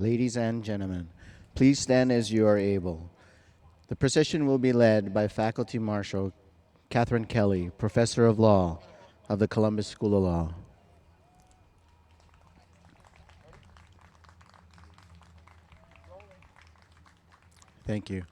Ladies and gentlemen, please stand as you are able. The procession will be led by Faculty Marshal Catherine Kelly, Professor of Law of the Columbus School of Law. Thank you.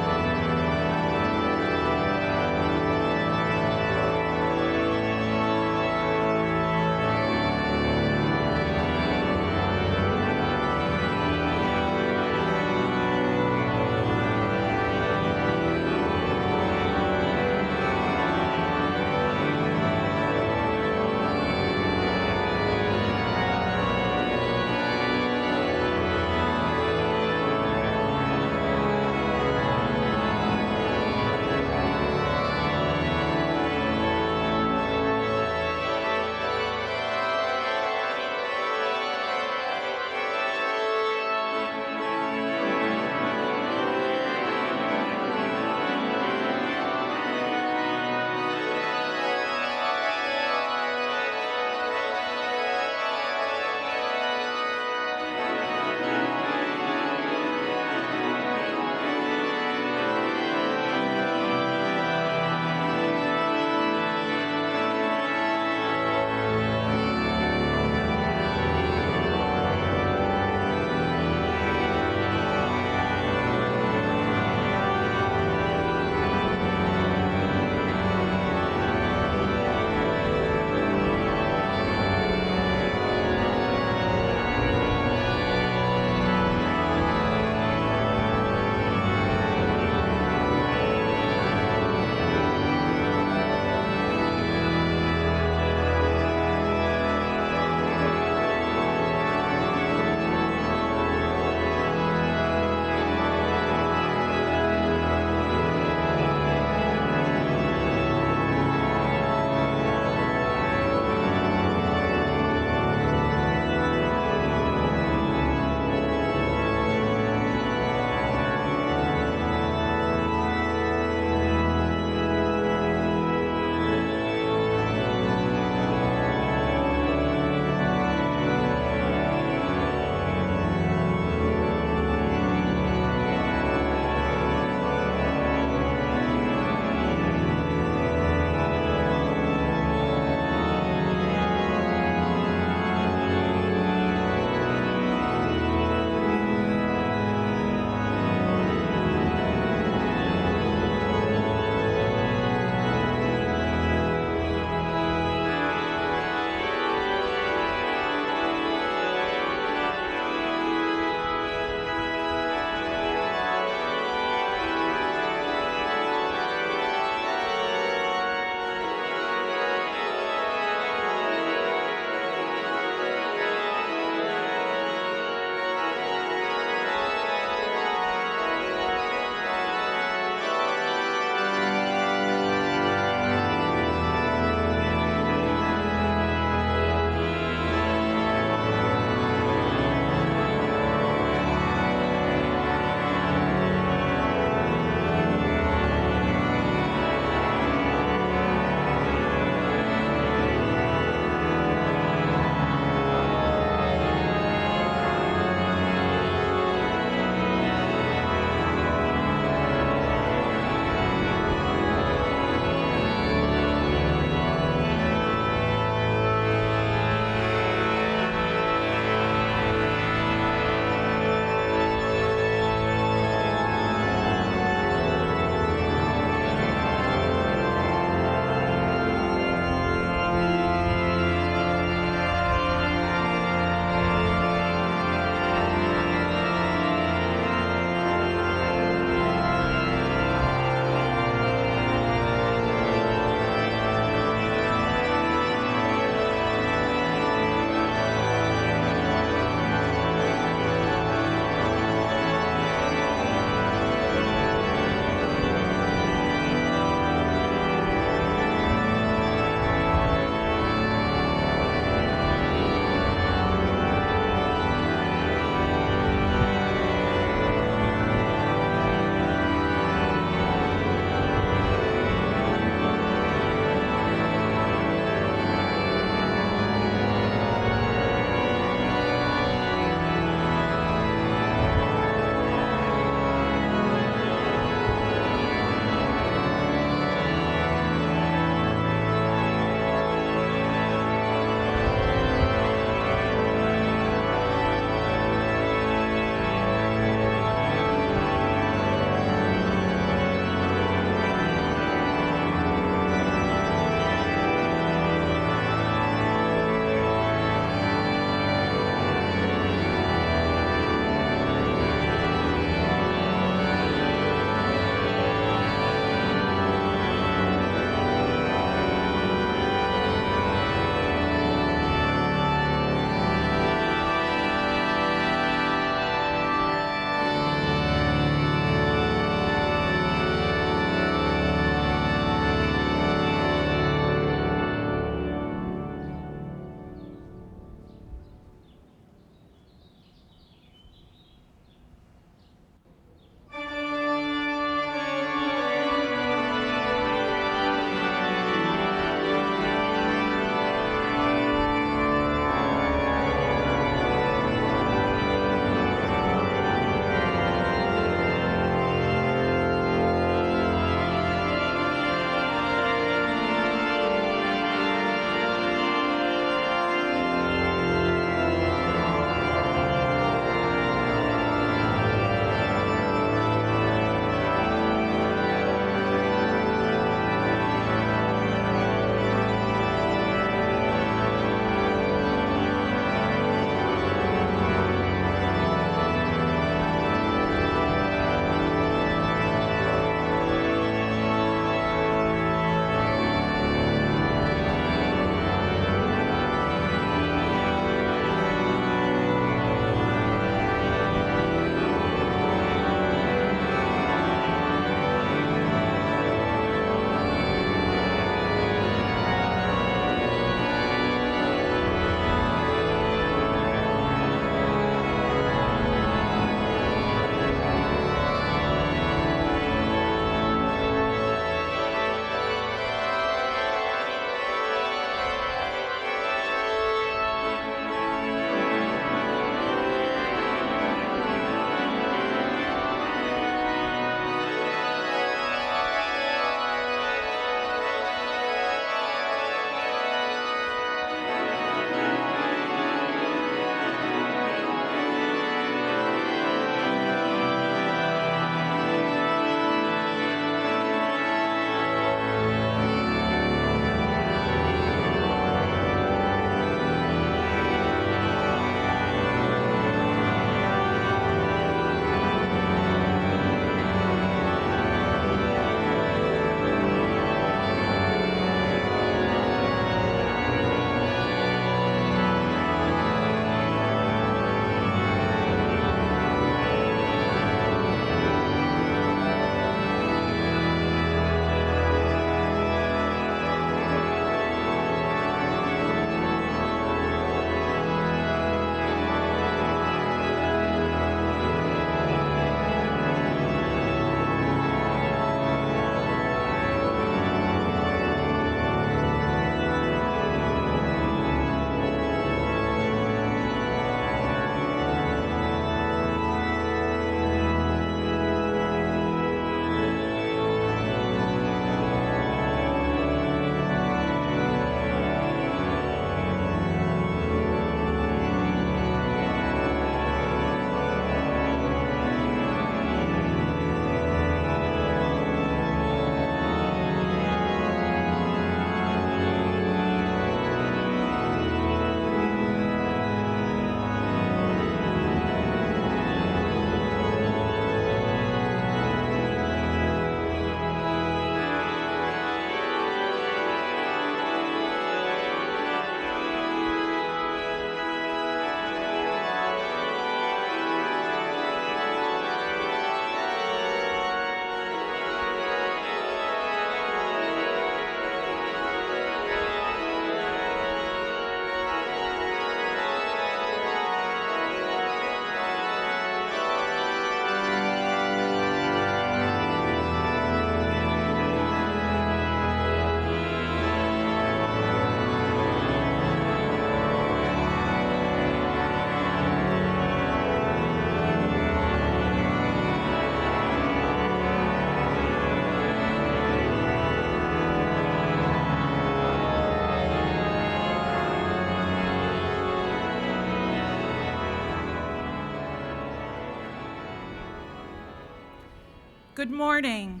Good morning,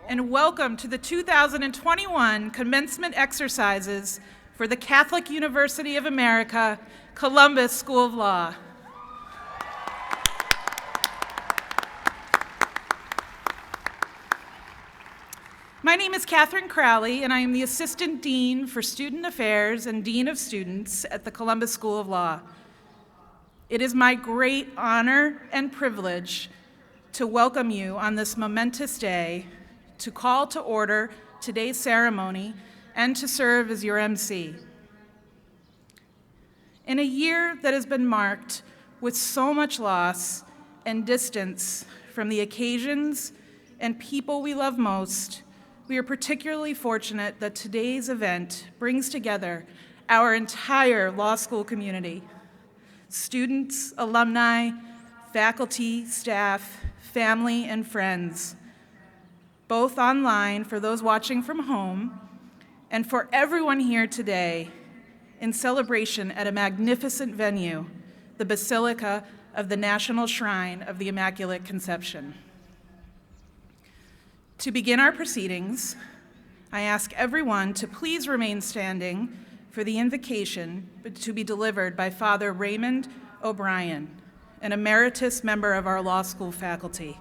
and welcome to the 2021 commencement exercises for the Catholic University of America, Columbus School of Law. My name is Catherine Crowley, and I am the Assistant Dean for Student Affairs and Dean of Students at the Columbus School of Law. It is my great honor and privilege to welcome you on this momentous day, to call to order today's ceremony, and to serve as your MC. In a year that has been marked with so much loss and distance from the occasions and people we love most, we are particularly fortunate that today's event brings together our entire law school community: students, alumni, faculty, staff, family, and friends, both online for those watching from home, and for everyone here today in celebration at a magnificent venue, the Basilica of the National Shrine of the Immaculate Conception. To begin our proceedings, I ask everyone to please remain standing for the invocation to be delivered by Father Raymond O'Brien, an emeritus member of our law school faculty.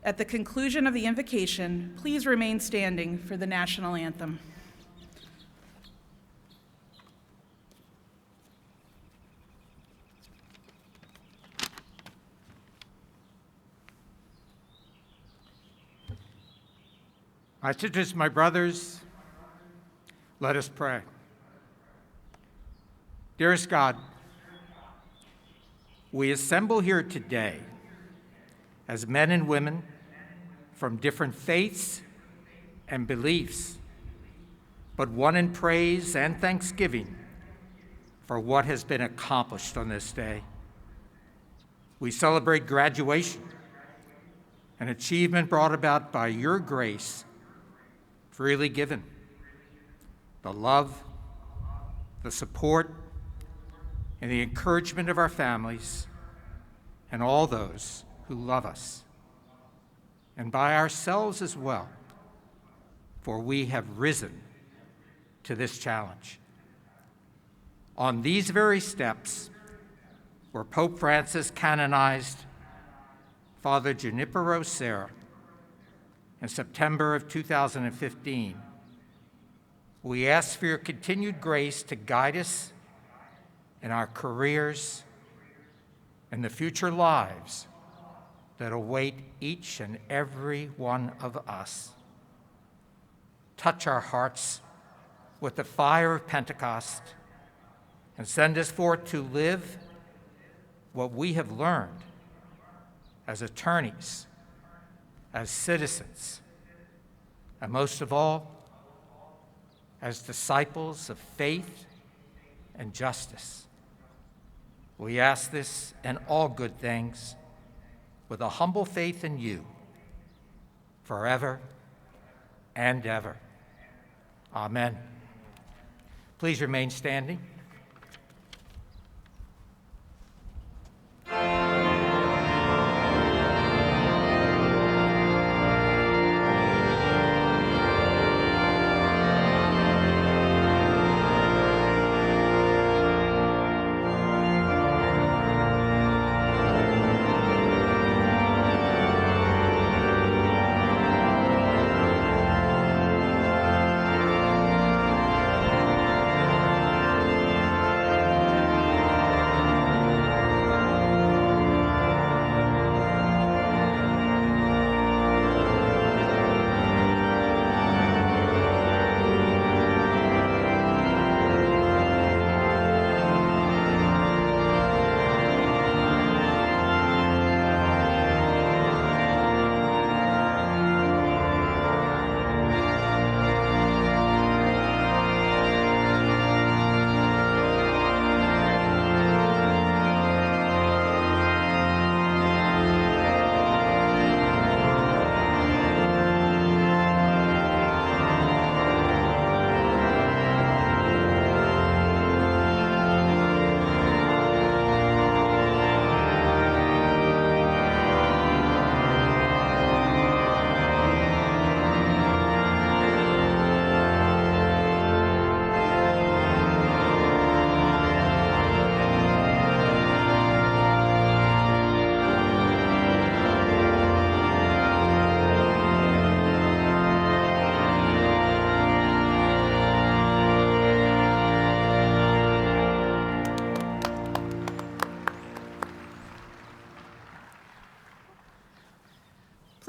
At the conclusion of the invocation, please remain standing for the National Anthem. My sisters, my brothers, let us pray. Dearest God, we assemble here today as men and women from different faiths and beliefs, but one in praise and thanksgiving for what has been accomplished on this day. We celebrate graduation, an achievement brought about by your grace, freely given. The love, the support, and the encouragement of our families and all those who love us, and by ourselves as well, for we have risen to this challenge. On these very steps, where Pope Francis canonized Father Junipero Serra in September of 2015, we ask for your continued grace to guide us in our careers and the future lives that await each and every one of us. Touch our hearts with the fire of Pentecost and send us forth to live what we have learned as attorneys, as citizens, and most of all, as disciples of faith and justice. We ask this and all good things with a humble faith in you, forever and ever. Amen. Please remain standing.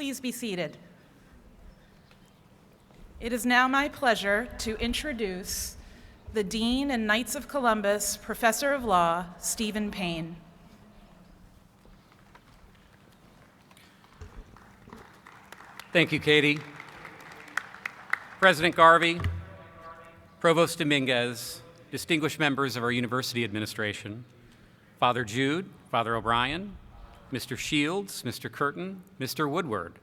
Please be seated. It is now my pleasure to introduce the Dean and Knights of Columbus Professor of Law, Stephen Payne. Thank you, Katie. President Garvey, Provost Dominguez, distinguished members of our university administration, Father Jude, Father O'Brien, Mr. Shields, Mr. Curtin, Mr. Woodward,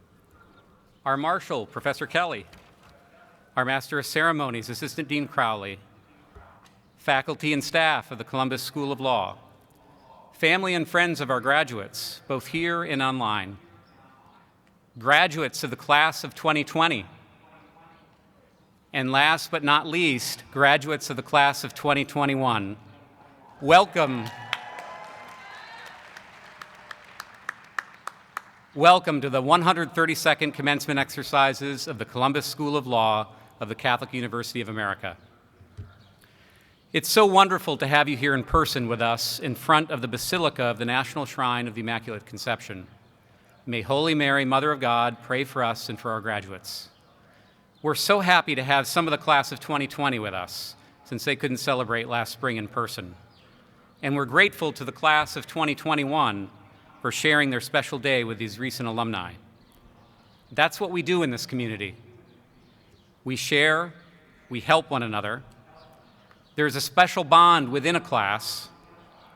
our Marshal, Professor Kelly, our Master of Ceremonies, Assistant Dean Crowley, faculty and staff of the Columbus School of Law, family and friends of our graduates, both here and online, graduates of the class of 2020, and last but not least, graduates of the class of 2021. Welcome. Welcome to the 132nd Commencement exercises of the Columbus School of Law of the Catholic University of America. It's so wonderful to have you here in person with us in front of the Basilica of the National Shrine of the Immaculate Conception. May Holy Mary, Mother of God, pray for us and for our graduates. We're so happy to have some of the class of 2020 with us, since they couldn't celebrate last spring in person. And we're grateful to the class of 2021 for sharing their special day with these recent alumni. That's what we do in this community. We share, we help one another. There's a special bond within a class,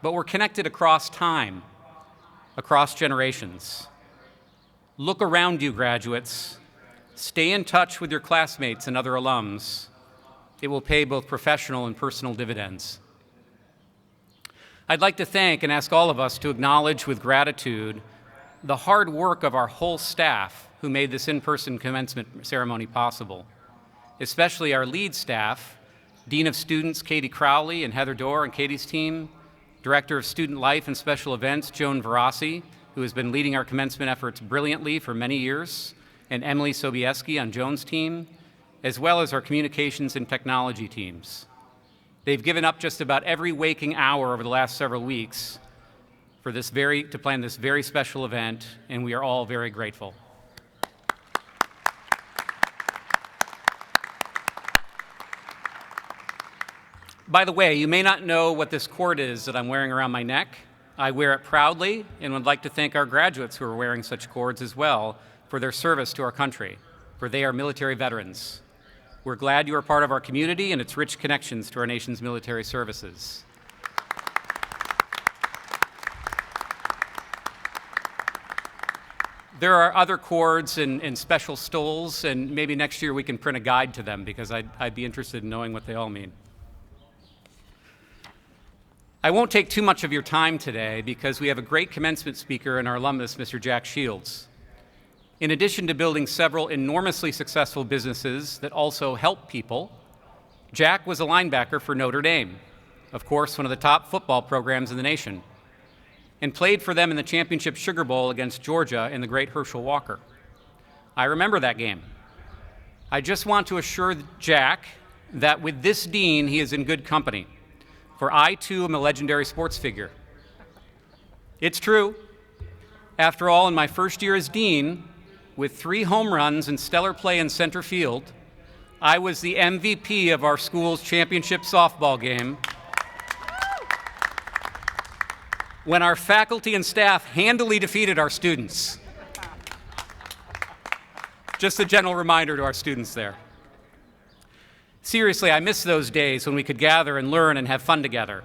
but we're connected across time, across generations. Look around you, graduates. Stay in touch with your classmates and other alums. It will pay both professional and personal dividends. I'd like to thank and ask all of us to acknowledge with gratitude the hard work of our whole staff who made this in-person commencement ceremony possible, especially our lead staff, Dean of Students Katie Crowley and Heather Dorr and Katie's team, Director of Student Life and Special Events Joan Verassi, who has been leading our commencement efforts brilliantly for many years, and Emily Sobieski on Joan's team, as well as our communications and technology teams. They've given up just about every waking hour over the last several weeks to plan this very special event, and we are all very grateful. By the way, you may not know what this cord is that I'm wearing around my neck. I wear it proudly and would like to thank our graduates who are wearing such cords as well for their service to our country, for they are military veterans. We're glad you are part of our community and its rich connections to our nation's military services. There are other cords and special stoles, and maybe next year we can print a guide to them because I'd be interested in knowing what they all mean. I won't take too much of your time today because we have a great commencement speaker and our alumnus, Mr. Jack Shields. In addition to building several enormously successful businesses that also help people, Jack was a linebacker for Notre Dame, of course, one of the top football programs in the nation, and played for them in the championship Sugar Bowl against Georgia in the great Herschel Walker. I remember that game. I just want to assure Jack that with this dean, he is in good company, for I, too, am a legendary sports figure. It's true. After all, in my first year as dean, with 3 home runs and stellar play in center field, I was the MVP of our school's championship softball game when our faculty and staff handily defeated our students. Just a gentle reminder to our students there. Seriously, I miss those days when we could gather and learn and have fun together.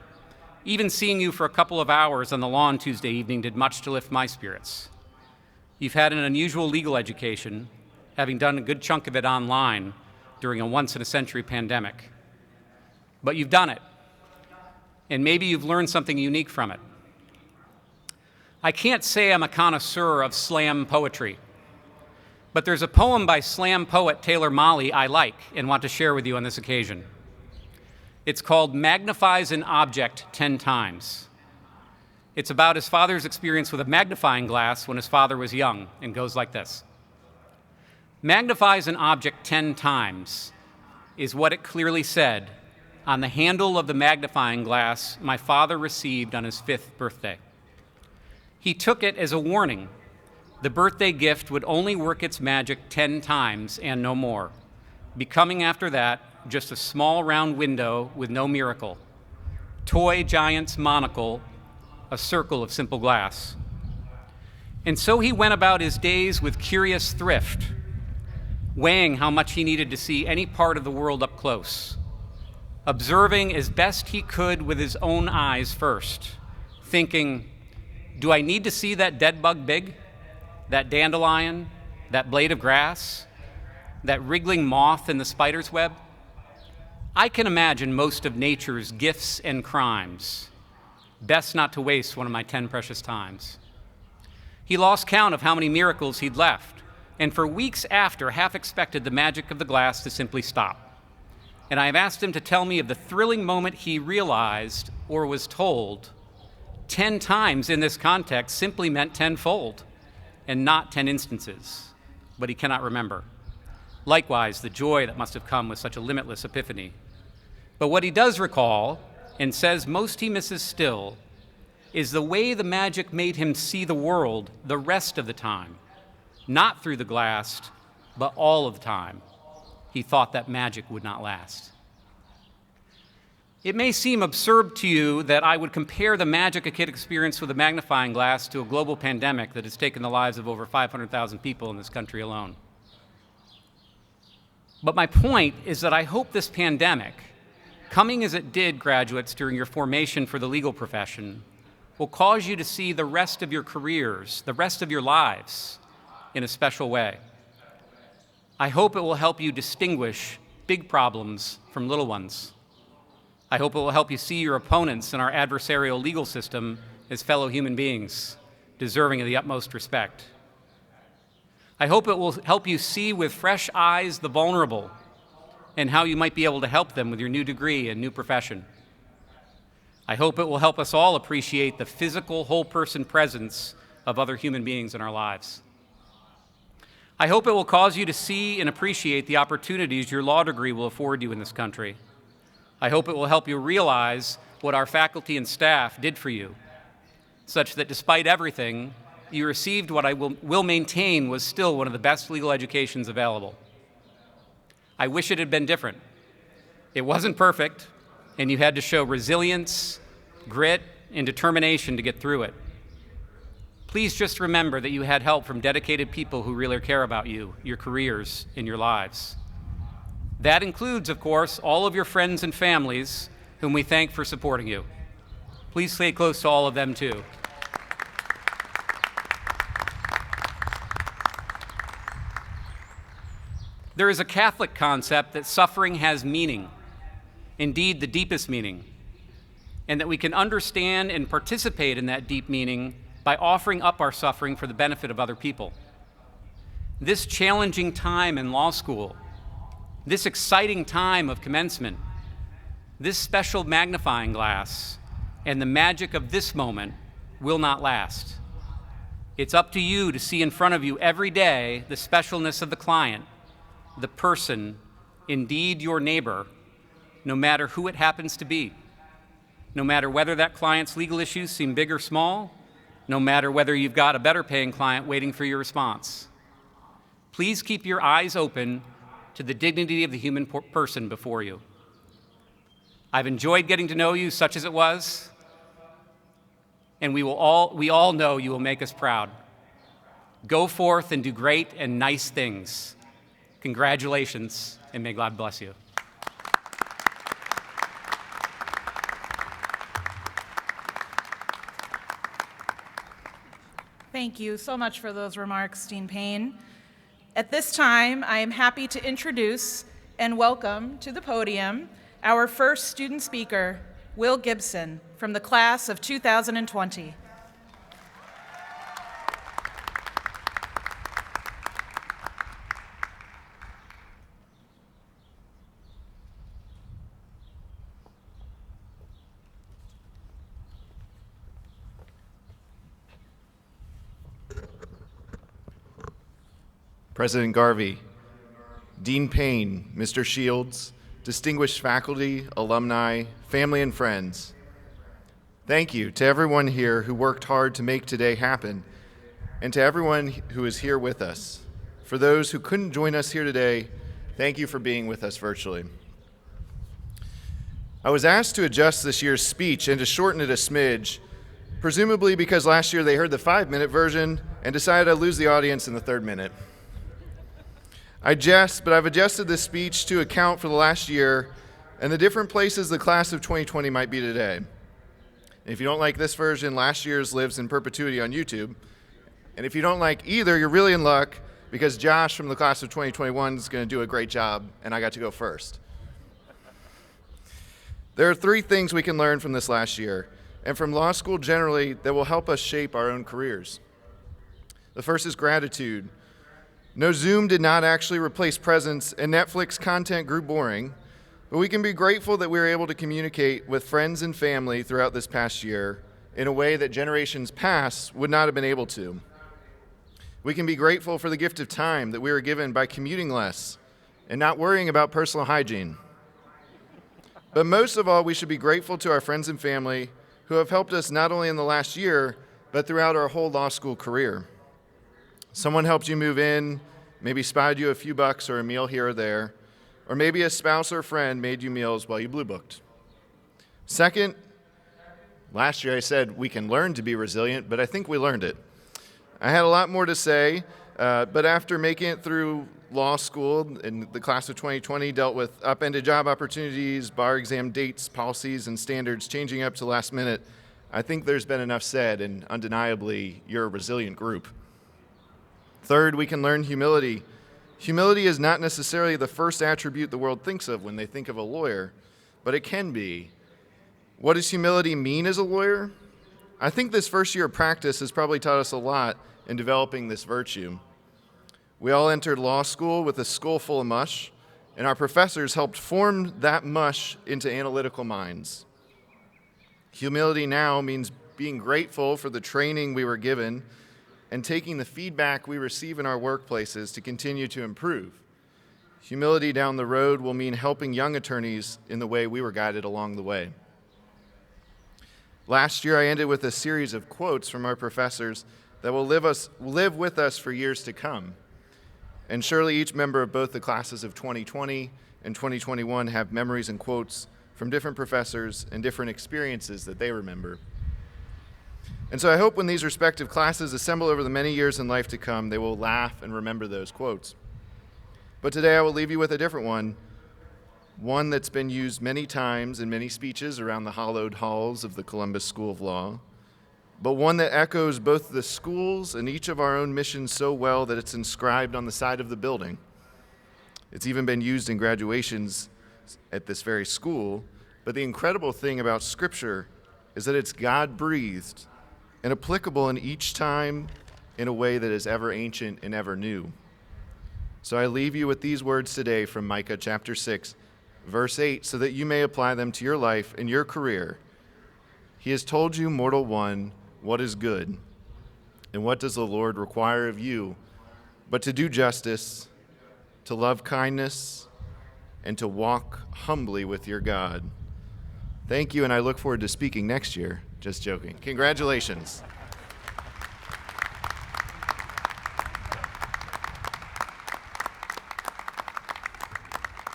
Even seeing you for a couple of hours on the lawn Tuesday evening did much to lift my spirits. You've had an unusual legal education, having done a good chunk of it online during a once-in-a-century pandemic. But you've done it, and maybe you've learned something unique from it. I can't say I'm a connoisseur of slam poetry, but there's a poem by slam poet Taylor Mali I like and want to share with you on this occasion. It's called Magnifies an Object 10 Times. It's about his father's experience with a magnifying glass when his father was young, and goes like this. Magnifies an object 10 times is what it clearly said on the handle of the magnifying glass my father received on his 5th birthday. He took it as a warning the birthday gift would only work its magic 10 times and no more, becoming after that just a small round window with no miracle. Toy giant's monocle, a circle of simple glass. And so he went about his days with curious thrift, weighing how much he needed to see any part of the world up close, observing as best he could with his own eyes first, thinking, do I need to see that dead bug big, that dandelion, that blade of grass, that wriggling moth in the spider's web? I can imagine most of nature's gifts and crimes. Best not to waste one of my 10 precious times. He lost count of how many miracles he'd left, and for weeks after half expected the magic of the glass to simply stop. And I have asked him to tell me of the thrilling moment he realized, or was told, 10 times in this context simply meant tenfold, and not 10 instances, but he cannot remember. Likewise, the joy that must have come with such a limitless epiphany. But what he does recall, and says most he misses still, is the way the magic made him see the world the rest of the time, not through the glass, but all of the time. He thought that magic would not last. It may seem absurd to you that I would compare the magic a kid experienced with a magnifying glass to a global pandemic that has taken the lives of over 500,000 people in this country alone. But my point is that I hope this pandemic, coming as it did, graduates, during your formation for the legal profession, will cause you to see the rest of your careers, the rest of your lives, in a special way. I hope it will help you distinguish big problems from little ones. I hope it will help you see your opponents in our adversarial legal system as fellow human beings, deserving of the utmost respect. I hope it will help you see with fresh eyes the vulnerable and how you might be able to help them with your new degree and new profession. I hope it will help us all appreciate the physical, whole-person presence of other human beings in our lives. I hope it will cause you to see and appreciate the opportunities your law degree will afford you in this country. I hope it will help you realize what our faculty and staff did for you, such that despite everything, you received what I will maintain was still one of the best legal educations available. I wish it had been different. It wasn't perfect, and you had to show resilience, grit, and determination to get through it. Please just remember that you had help from dedicated people who really care about you, your careers, and your lives. That includes, of course, all of your friends and families whom we thank for supporting you. Please stay close to all of them, too. There is a Catholic concept that suffering has meaning, indeed the deepest meaning, and that we can understand and participate in that deep meaning by offering up our suffering for the benefit of other people. This challenging time in law school, this exciting time of commencement, this special magnifying glass, and the magic of this moment will not last. It's up to you to see in front of you every day the specialness of the client, the person, indeed your neighbor, no matter who it happens to be, no matter whether that client's legal issues seem big or small, no matter whether you've got a better paying client waiting for your response. Please keep your eyes open to the dignity of the human person before you. I've enjoyed getting to know you, such as it was, and we all know you will make us proud. Go forth and do great and nice things. Congratulations, and may God bless you. Thank you so much for those remarks, Dean Payne. At this time, I am happy to introduce and welcome to the podium our first student speaker, Will Gibson, from the class of 2020. President Garvey, Dean Payne, Mr. Shields, distinguished faculty, alumni, family, and friends. Thank you to everyone here who worked hard to make today happen, and to everyone who is here with us. For those who couldn't join us here today, thank you for being with us virtually. I was asked to adjust this year's speech and to shorten it a smidge, presumably because last year they heard the 5-minute version and decided I'd lose the audience in the 3rd minute. I jest, but I've adjusted this speech to account for the last year and the different places the class of 2020 might be today. If you don't like this version, last year's lives in perpetuity on YouTube. And if you don't like either, you're really in luck because Josh from the class of 2021 is going to do a great job, and I got to go first. There are 3 things we can learn from this last year, and from law school generally, that will help us shape our own careers. The first is gratitude. No, Zoom did not actually replace presence, and Netflix content grew boring, but we can be grateful that we were able to communicate with friends and family throughout this past year in a way that generations past would not have been able to. We can be grateful for the gift of time that we were given by commuting less and not worrying about personal hygiene. But most of all, we should be grateful to our friends and family who have helped us not only in the last year, but throughout our whole law school career. Someone helped you move in, maybe spied you a few bucks or a meal here or there, or maybe a spouse or friend made you meals while you blue booked. Second, last year I said we can learn to be resilient, but I think we learned it. I had a lot more to say, but after making it through law school, and the class of 2020 dealt with upended job opportunities, bar exam dates, policies, and standards changing up to last minute, I think there's been enough said, and undeniably, you're a resilient group. Third, we can learn humility. Humility is not necessarily the first attribute the world thinks of when they think of a lawyer, but it can be. What does humility mean as a lawyer? I think this first year of practice has probably taught us a lot in developing this virtue. We all entered law school with a skull full of mush, and our professors helped form that mush into analytical minds. Humility now means being grateful for the training we were given and taking the feedback we receive in our workplaces to continue to improve. Humility down the road will mean helping young attorneys in the way we were guided along the way. Last year, I ended with a series of quotes from our professors that will live with us for years to come. And surely each member of both the classes of 2020 and 2021 have memories and quotes from different professors and different experiences that they remember. And so I hope when these respective classes assemble over the many years in life to come, they will laugh and remember those quotes. But today I will leave you with a different one that's been used many times in many speeches around the hallowed halls of the Columbus School of Law, but one that echoes both the schools and each of our own missions so well that it's inscribed on the side of the building. It's even been used in graduations at this very school, but the incredible thing about Scripture is that it's God-breathed and applicable in each time in a way that is ever ancient and ever new. So I leave you with these words today from Micah chapter 6, verse 8, so that you may apply them to your life and your career. He has told you, mortal one, what is good, and what does the Lord require of you, but to do justice, to love kindness, and to walk humbly with your God. Thank you, and I look forward to speaking next year. Just joking. Congratulations.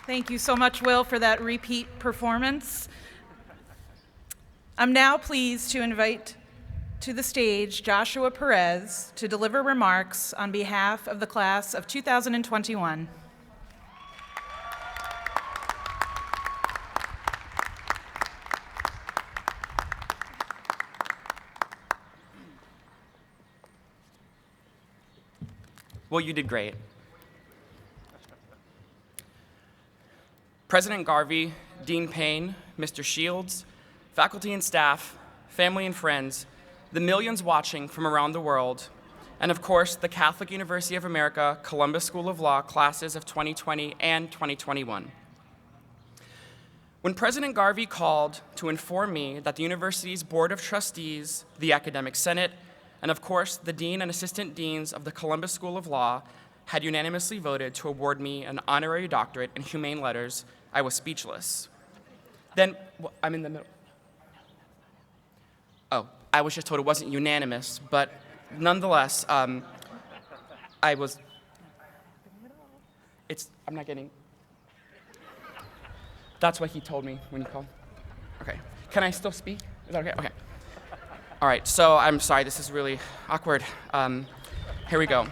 Thank you so much, Will, for that repeat performance. I'm now pleased to invite to the stage Joshua Perez to deliver remarks on behalf of the class of 2021. Well, you did great. President Garvey, Dean Payne, Mr. Shields, faculty and staff, family and friends, the millions watching from around the world, and of course, the Catholic University of America Columbus School of Law classes of 2020 and 2021. When President Garvey called to inform me that the university's Board of Trustees, the Academic Senate, and of course, the Dean and Assistant Deans of the Columbus School of Law had unanimously voted to award me an honorary doctorate in humane letters, I was speechless. Then, I'm in the middle. Oh, I was just told it wasn't unanimous, but nonetheless, I'm not getting, that's what he told me when he called. Okay, can I still speak? Is that okay? Okay. All right, so I'm sorry, this is really awkward. Here we go.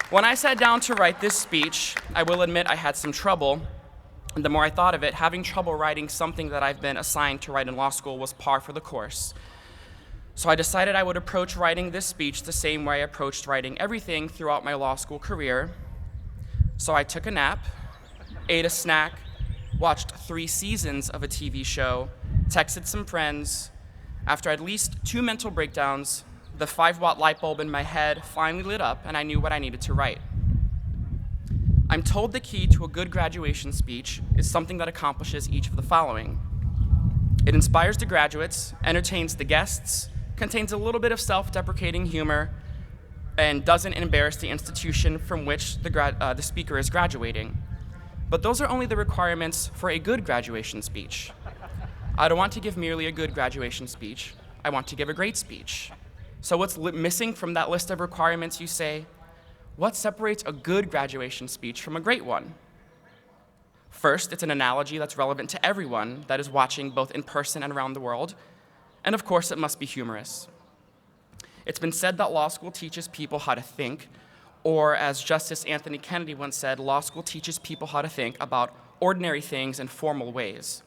When I sat down to write this speech, I will admit I had some trouble. And the more I thought of it, having trouble writing something that I've been assigned to write in law school was par for the course. So I decided I would approach writing this speech the same way I approached writing everything throughout my law school career. So I took a nap, ate a snack, watched 3 seasons of a TV show, texted some friends. After at least 2 mental breakdowns, the 5-watt light bulb in my head finally lit up, and I knew what I needed to write. I'm told the key to a good graduation speech is something that accomplishes each of the following. It inspires the graduates, entertains the guests, contains a little bit of self-deprecating humor, and doesn't embarrass the institution from which the speaker is graduating. But those are only the requirements for a good graduation speech. I don't want to give merely a good graduation speech. I want to give a great speech. So what's missing from that list of requirements, you say? What separates a good graduation speech from a great one? First, it's an analogy that's relevant to everyone that is watching both in person and around the world. And of course, it must be humorous. It's been said that law school teaches people how to think, or as Justice Anthony Kennedy once said, law school teaches people how to think about ordinary things in formal ways.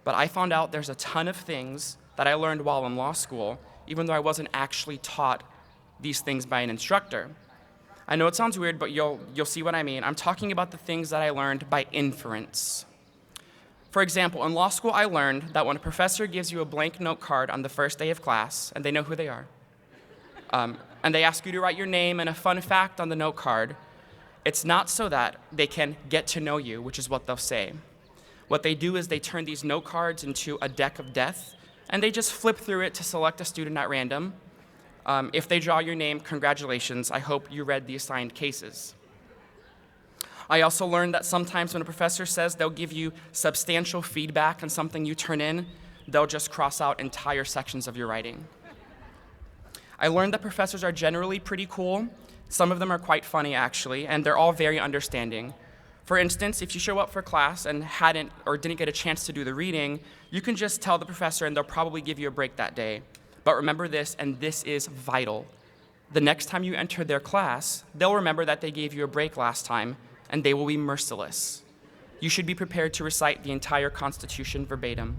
But I found out there's a ton of things that I learned while in law school, even though I wasn't actually taught these things by an instructor. I know it sounds weird, but you'll see what I mean. I'm talking about the things that I learned by inference. For example, in law school, I learned that when a professor gives you a blank note card on the first day of class, and they know who they are, and they ask you to write your name and a fun fact on the note card, it's not so that they can get to know you, which is what they'll say. What they do is they turn these note cards into a deck of death, and they just flip through it to select a student at random. If they draw your name, congratulations. I hope you read the assigned cases. I also learned that sometimes when a professor says they'll give you substantial feedback on something you turn in, they'll just cross out entire sections of your writing. I learned that professors are generally pretty cool. Some of them are quite funny, actually, and they're all very understanding. For instance, if you show up for class and hadn't or didn't get a chance to do the reading, you can just tell the professor and they'll probably give you a break that day. But remember this, and this is vital. The next time you enter their class, they'll remember that they gave you a break last time, and they will be merciless. You should be prepared to recite the entire Constitution verbatim.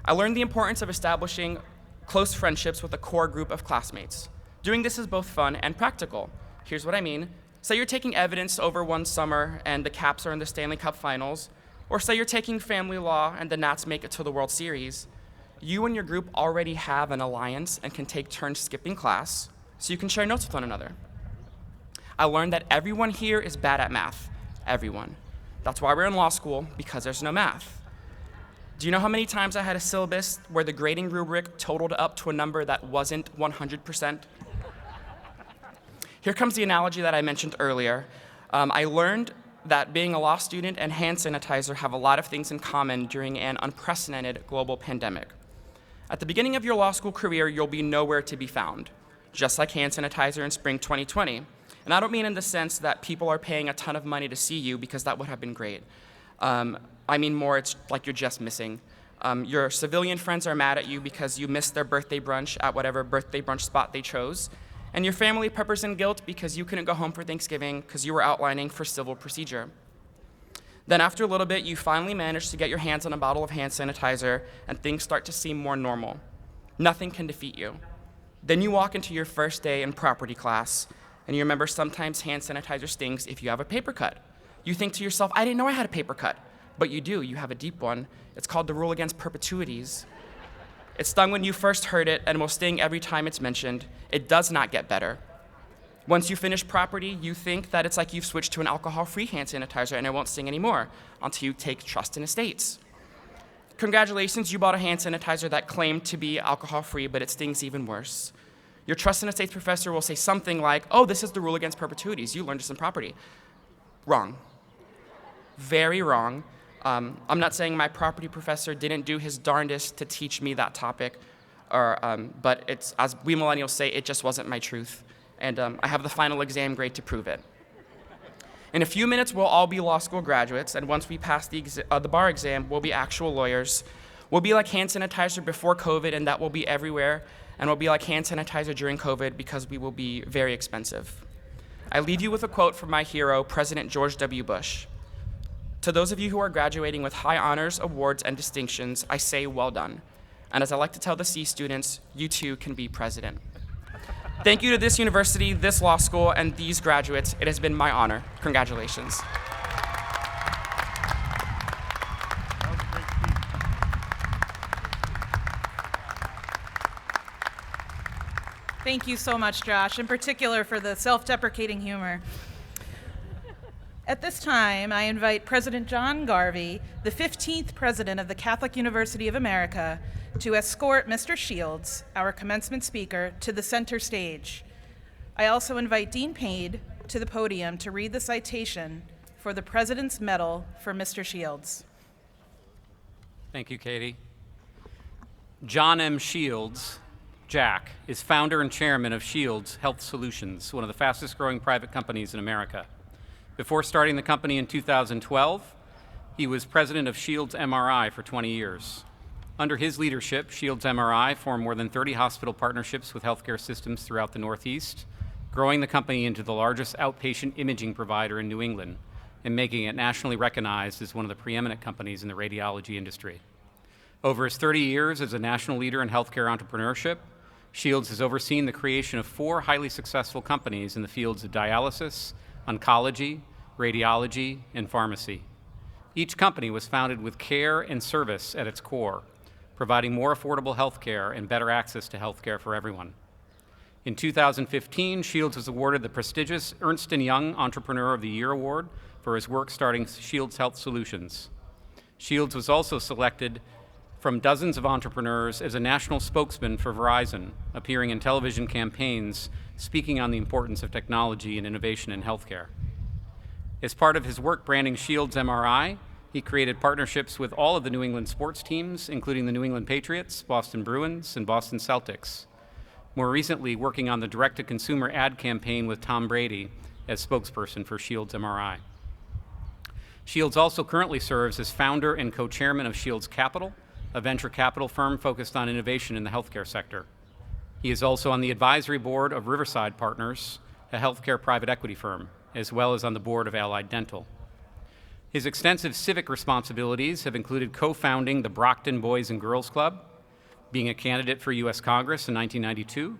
I learned the importance of establishing close friendships with a core group of classmates. Doing this is both fun and practical. Here's what I mean. Say you're taking evidence over one summer and the Caps are in the Stanley Cup Finals, or say you're taking family law and the Nats make it to the World Series. You and your group already have an alliance and can take turns skipping class, so you can share notes with one another. I learned that everyone here is bad at math. Everyone. That's why we're in law school, because there's no math. Do you know how many times I had a syllabus where the grading rubric totaled up to a number that wasn't 100%? Here comes the analogy that I mentioned earlier. I learned that being a law student and hand sanitizer have a lot of things in common during an unprecedented global pandemic. At the beginning of your law school career, you'll be nowhere to be found, just like hand sanitizer in spring 2020. And I don't mean in the sense that people are paying a ton of money to see you, because that would have been great. I mean more, it's like you're just missing. Your civilian friends are mad at you because you missed their birthday brunch at whatever birthday brunch spot they chose. And your family peppers in guilt because you couldn't go home for Thanksgiving because you were outlining for civil procedure. Then after a little bit, you finally manage to get your hands on a bottle of hand sanitizer and things start to seem more normal. Nothing can defeat you. Then you walk into your first day in property class and you remember sometimes hand sanitizer stings if you have a paper cut. You think to yourself, I didn't know I had a paper cut. But you do, you have a deep one. It's called the rule against perpetuities. It stung when you first heard it and will sting every time it's mentioned. It does not get better. Once you finish property, you think that it's like you've switched to an alcohol-free hand sanitizer and it won't sting anymore until you take trust in estates. Congratulations, you bought a hand sanitizer that claimed to be alcohol-free, but it stings even worse. Your trust in estates professor will say something like, oh, this is the rule against perpetuities. You learned this in property. Wrong. Very wrong. I'm not saying my property professor didn't do his darndest to teach me that topic, but it's, as we millennials say, it just wasn't my truth. And I have the final exam grade to prove it. In a few minutes, we'll all be law school graduates, and once we pass the bar exam, we'll be actual lawyers. We'll be like hand sanitizer before COVID, and that will be everywhere, and we'll be like hand sanitizer during COVID because we will be very expensive. I leave you with a quote from my hero, President George W. Bush. To those of you who are graduating with high honors, awards, and distinctions, I say well done. And as I like to tell the C students, you too can be president. Thank you to this university, this law school, and these graduates. It has been my honor. Congratulations. Thank you so much, Josh, in particular for the self-deprecating humor. At this time, I invite President John Garvey, the 15th President of the Catholic University of America, to escort Mr. Shields, our commencement speaker, to the center stage. I also invite Dean Payne to the podium to read the citation for the President's Medal for Mr. Shields. Thank you, Katie. John M. Shields, Jack, is founder and chairman of Shields Health Solutions, one of the fastest growing private companies in America. Before starting the company in 2012, he was president of Shields MRI for 20 years. Under his leadership, Shields MRI formed more than 30 hospital partnerships with healthcare systems throughout the Northeast, growing the company into the largest outpatient imaging provider in New England and making it nationally recognized as one of the preeminent companies in the radiology industry. Over his 30 years as a national leader in healthcare entrepreneurship, Shields has overseen the creation of 4 highly successful companies in the fields of dialysis, oncology, radiology, and pharmacy. Each company was founded with care and service at its core, providing more affordable health care and better access to health care for everyone. In 2015, Shields was awarded the prestigious Ernst & Young Entrepreneur of the Year Award for his work starting Shields Health Solutions. Shields was also selected from dozens of entrepreneurs as a national spokesman for Verizon, appearing in television campaigns speaking on the importance of technology and innovation in healthcare. As part of his work branding Shields MRI, he created partnerships with all of the New England sports teams, including the New England Patriots, Boston Bruins, and Boston Celtics. More recently, working on the direct-to-consumer ad campaign with Tom Brady as spokesperson for Shields MRI. Shields also currently serves as founder and co-chairman of Shields Capital, a venture capital firm focused on innovation in the healthcare sector. He is also on the advisory board of Riverside Partners, a healthcare private equity firm, as well as on the board of Allied Dental. His extensive civic responsibilities have included co-founding the Brockton Boys and Girls Club, being a candidate for U.S. Congress in 1992,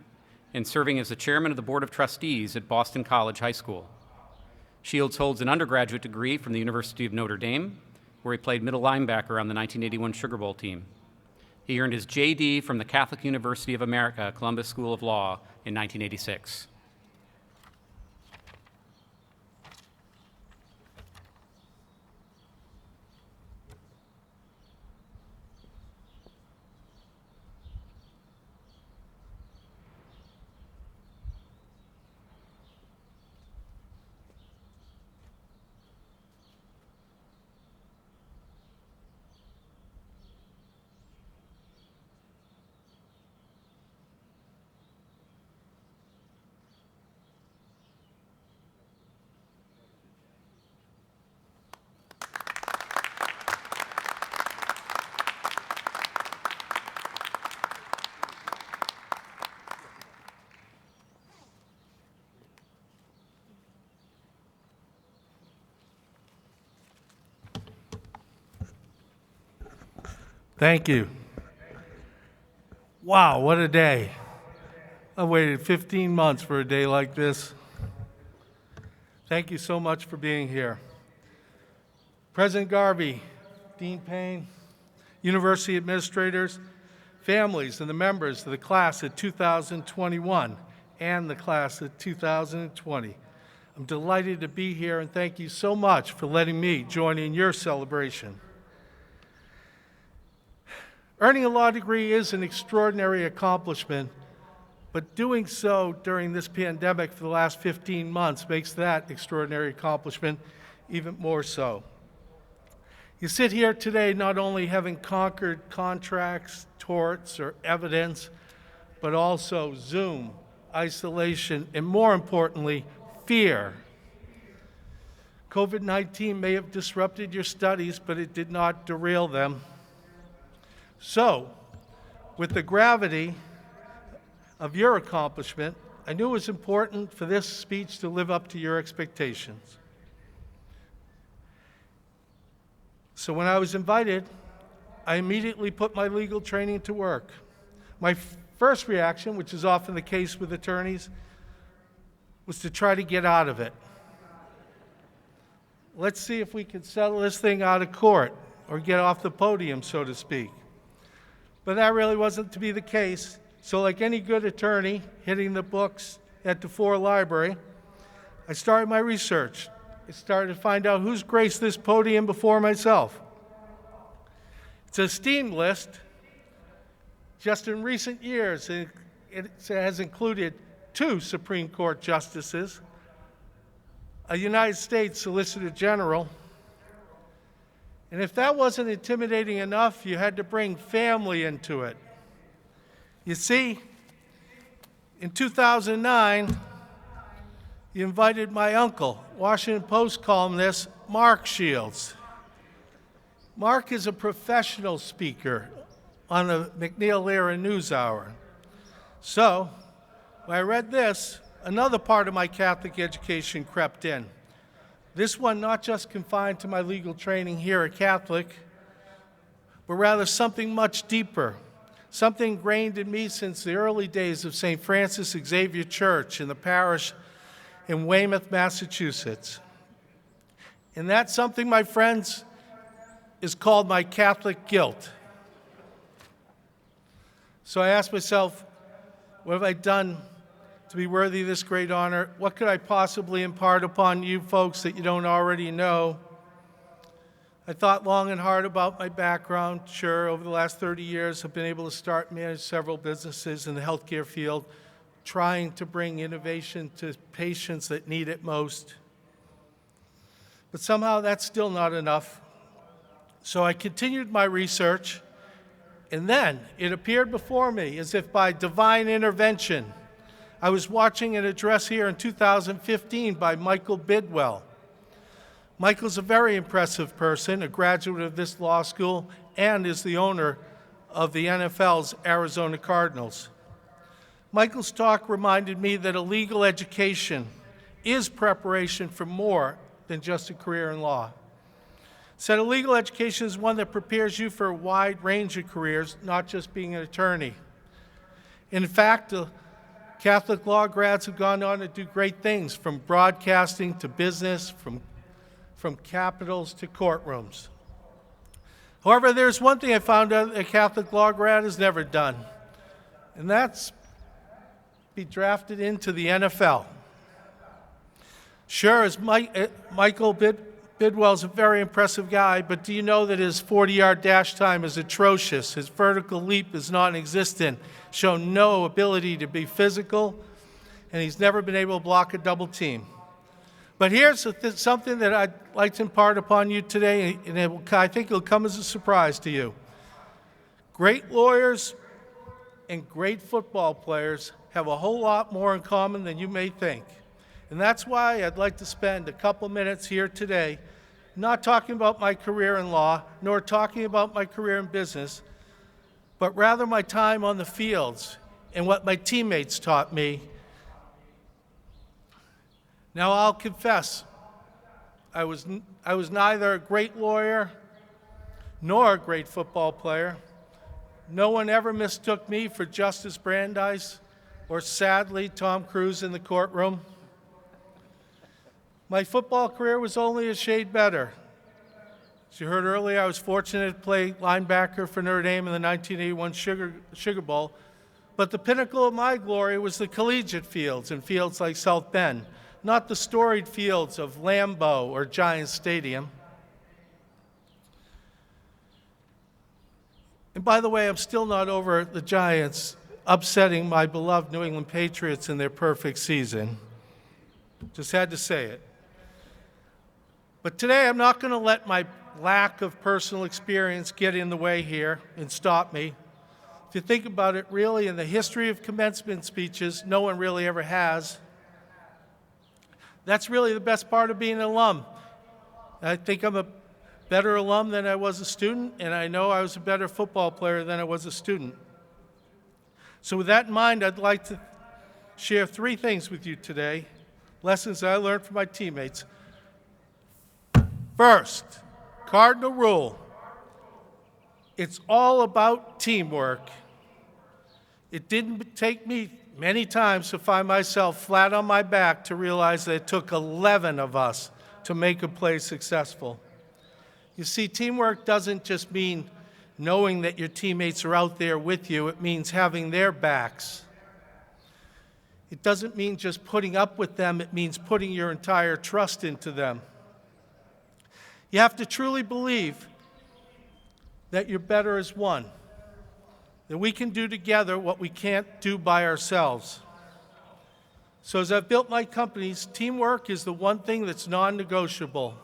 and serving as the chairman of the Board of Trustees at Boston College High School. Shields holds an undergraduate degree from the University of Notre Dame, where he played middle linebacker on the 1981 Sugar Bowl team. He earned his J.D. from the Catholic University of America, Columbus School of Law in 1986. Thank you. Wow, what a day. I waited 15 months for a day like this. Thank you so much for being here. President Garvey, Dean Payne, university administrators, families, and the members of the class of 2021 and the class of 2020. I'm delighted to be here, and thank you so much for letting me join in your celebration. Earning a law degree is an extraordinary accomplishment, but doing so during this pandemic for the last 15 months makes that extraordinary accomplishment even more so. You sit here today not only having conquered contracts, torts or evidence, but also Zoom, isolation, and more importantly, fear. COVID-19 may have disrupted your studies, but it did not derail them. So, with the gravity of your accomplishment, I knew it was important for this speech to live up to your expectations. So when I was invited, I immediately put my legal training to work. My first reaction, which is often the case with attorneys, was to try to get out of it. Let's see if we can settle this thing out of court or get off the podium, so to speak. But that really wasn't to be the case. So like any good attorney hitting the books at DeFore Library, I started my research. I started to find out who's graced this podium before myself. It's a steam list. Just in recent years, it has included 2 Supreme Court justices, a United States Solicitor General, and if that wasn't intimidating enough, you had to bring family into it. You see, in 2009, you invited my uncle, Washington Post columnist Mark Shields. Mark is a professional speaker on the McNeil-Lehrer NewsHour. So, when I read this, another part of my Catholic education crept in. This one not just confined to my legal training here at Catholic, but rather something much deeper, something ingrained in me since the early days of St. Francis Xavier Church in the parish in Weymouth, Massachusetts. And that something, my friends, is called my Catholic guilt. So I asked myself, what have I done to be worthy of this great honor? What could I possibly impart upon you folks that you don't already know? I thought long and hard about my background. Sure, over the last 30 years, I've been able to start and manage several businesses in the healthcare field, trying to bring innovation to patients that need it most. But somehow that's still not enough. So I continued my research, and then it appeared before me as if by divine intervention. I was watching an address here in 2015 by Michael Bidwell. Michael's a very impressive person, a graduate of this law school, and is the owner of the NFL's Arizona Cardinals. Michael's talk reminded me that a legal education is preparation for more than just a career in law. Said a legal education is one that prepares you for a wide range of careers, not just being an attorney. In fact, Catholic law grads have gone on to do great things, from broadcasting to business, from capitals to courtrooms. However, there's one thing I found out a Catholic law grad has never done, and that's be drafted into the NFL. Sure, as Michael Bidwell's a very impressive guy, but do you know that his 40-yard dash time is atrocious? His vertical leap is non-existent, shown no ability to be physical, and he's never been able to block a double team. But here's something that I'd like to impart upon you today, and I think it'll come as a surprise to you. Great lawyers and great football players have a whole lot more in common than you may think. And that's why I'd like to spend a couple minutes here today not talking about my career in law, nor talking about my career in business, but rather my time on the fields and what my teammates taught me. Now, I'll confess, I was neither a great lawyer nor a great football player. No one ever mistook me for Justice Brandeis or, sadly, Tom Cruise in the courtroom. My football career was only a shade better. As you heard earlier, I was fortunate to play linebacker for Notre Dame in the 1981 Sugar Bowl, but the pinnacle of my glory was the collegiate fields and fields like South Bend, not the storied fields of Lambeau or Giants Stadium. And by the way, I'm still not over the Giants upsetting my beloved New England Patriots in their perfect season. Just had to say it. But today I'm not going to let my lack of personal experience get in the way here and stop me. If you think about it, really, in the history of commencement speeches, no one really ever has. That's really the best part of being an alum. I think I'm a better alum than I was a student, and I know I was a better football player than I was a student. So with that in mind, I'd like to share 3 things with you today, lessons I learned from my teammates. First, cardinal rule. It's all about teamwork. It didn't take me many times to find myself flat on my back to realize that it took 11 of us to make a play successful. You see, teamwork doesn't just mean knowing that your teammates are out there with you. It means having their backs. It doesn't mean just putting up with them. It means putting your entire trust into them. You have to truly believe that you're better as one, that we can do together what we can't do by ourselves. So as I've built my companies, teamwork is the one thing that's non-negotiable.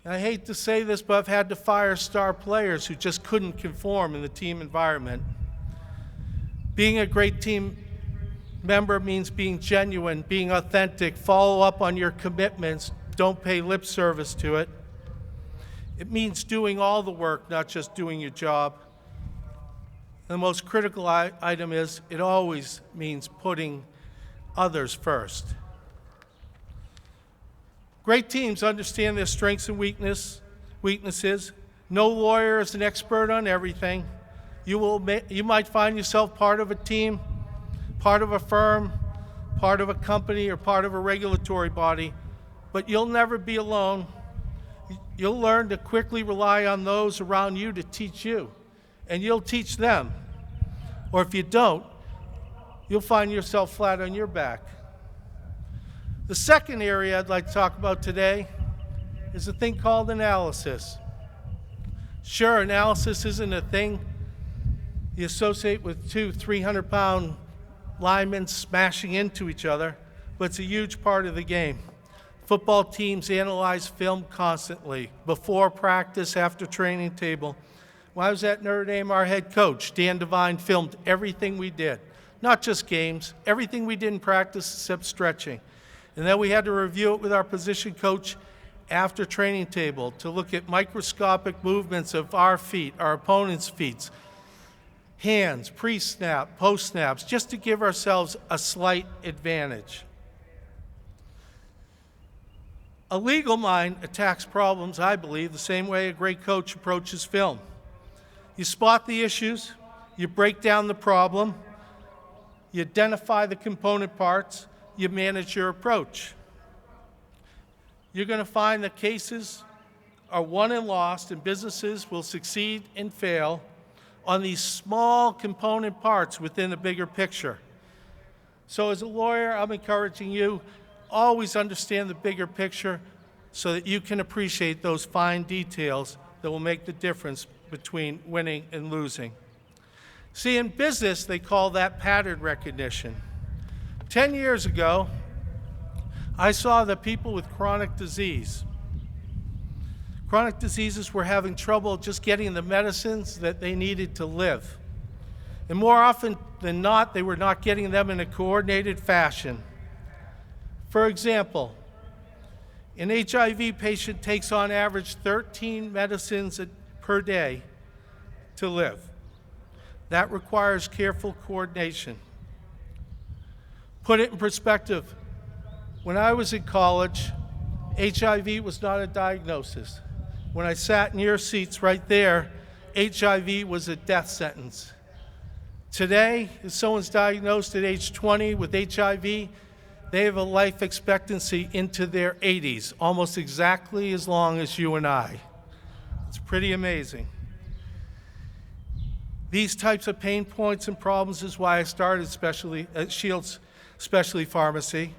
And I hate to say this, but I've had to fire star players who just couldn't conform in the team environment. Being a great team member means being genuine, being authentic, follow up on your commitments, don't pay lip service to it. It means doing all the work, not just doing your job. The most critical item is it always means putting others first. Great teams understand their strengths and weaknesses. No lawyer is an expert on everything. You might find yourself part of a team, part of a firm, part of a company, or part of a regulatory body, but you'll never be alone. You'll learn to quickly rely on those around you to teach you, and you'll teach them. Or if you don't, you'll find yourself flat on your back. The second area I'd like to talk about today is a thing called analysis. Sure, analysis isn't a thing you associate with 300-pound linemen smashing into each other, but it's a huge part of the game. Football teams analyze film constantly, before practice, after training table. When I was at Notre Dame, our head coach, Dan Devine, filmed everything we did, not just games, everything we did in practice except stretching. And then we had to review it with our position coach after training table to look at microscopic movements of our feet, our opponent's feet, hands, pre-snap, post-snaps, just to give ourselves a slight advantage. A legal mind attacks problems, I believe, the same way a great coach approaches film. You spot the issues, you break down the problem, you identify the component parts, you manage your approach. You're going to find that cases are won and lost, and businesses will succeed and fail on these small component parts within the bigger picture. So as a lawyer, I'm encouraging you, always understand the bigger picture so that you can appreciate those fine details that will make the difference between winning and losing. See, in business, they call that pattern recognition. 10 years ago, I saw that people with chronic diseases were having trouble just getting the medicines that they needed to live. And more often than not, they were not getting them in a coordinated fashion. For example, an HIV patient takes on average 13 medicines per day to live. That requires careful coordination. Put it in perspective, when I was in college, HIV was not a diagnosis. When I sat in your seats right there, HIV was a death sentence. Today, if someone's diagnosed at age 20 with HIV, they have a life expectancy into their 80s, almost exactly as long as you and I. It's pretty amazing. These types of pain points and problems is why I started Shields Specialty Pharmacy.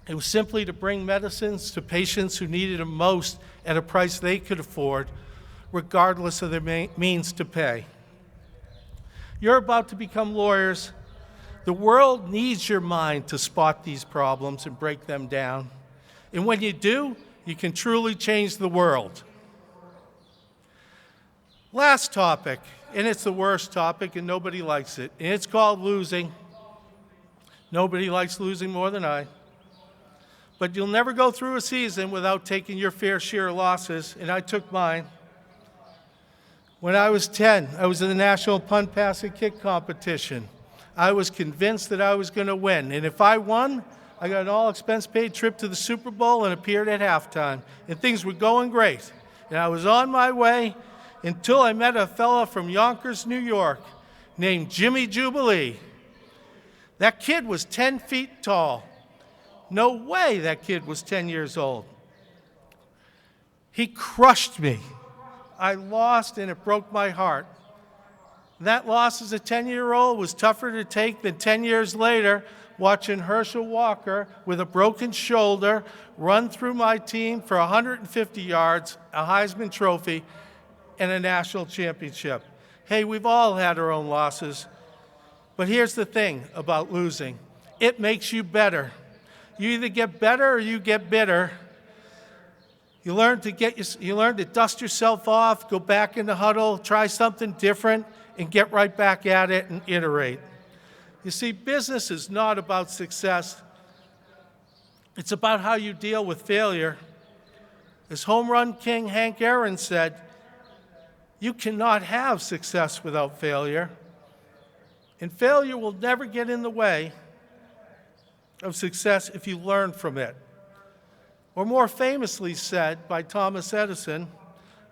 It was simply to bring medicines to patients who needed them most at a price they could afford, regardless of their means to pay. You're about to become lawyers. The world needs your mind to spot these problems and break them down. And when you do, you can truly change the world. Last topic and it's the worst topic, and nobody likes it. And it's called losing. Nobody likes losing more than I. But you'll never go through a season without taking your fair share of losses, and I took mine. When I was 10, I was in the National Punt, Pass, and Kick competition. I was convinced that I was going to win, and if I won, I got an all-expense-paid trip to the Super Bowl and appeared at halftime, and things were going great. And I was on my way until I met a fella from Yonkers, New York, named Jimmy Jubilee. That kid was 10 feet tall. No way that kid was 10 years old. He crushed me. I lost, and it broke my heart. That loss as a 10-year-old was tougher to take than 10 years later watching Herschel Walker with a broken shoulder run through my team for 150 yards, a Heisman Trophy, and a national championship. Hey, we've all had our own losses. But here's the thing about losing. It makes you better. You either get better or you get bitter. You learn to dust yourself off, go back in the huddle, try something different, and get right back at it and iterate. You see, business is not about success. It's about how you deal with failure. As home run king Hank Aaron said, you cannot have success without failure. And failure will never get in the way of success if you learn from it. Or more famously said by Thomas Edison,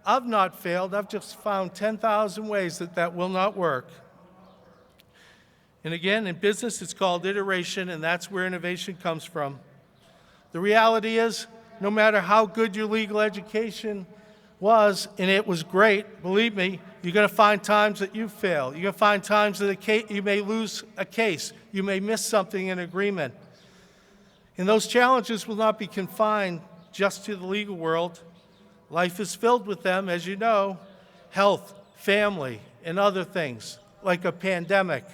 I've not failed, I've just found 10,000 ways that will not work. And again, in business, it's called iteration, and that's where innovation comes from. The reality is, no matter how good your legal education was, and it was great, believe me, you're going to find times that you fail. You're going to find times that you may lose a case. You may miss something in agreement. And those challenges will not be confined just to the legal world. Life is filled with them, as you know, health, family, and other things, like a pandemic.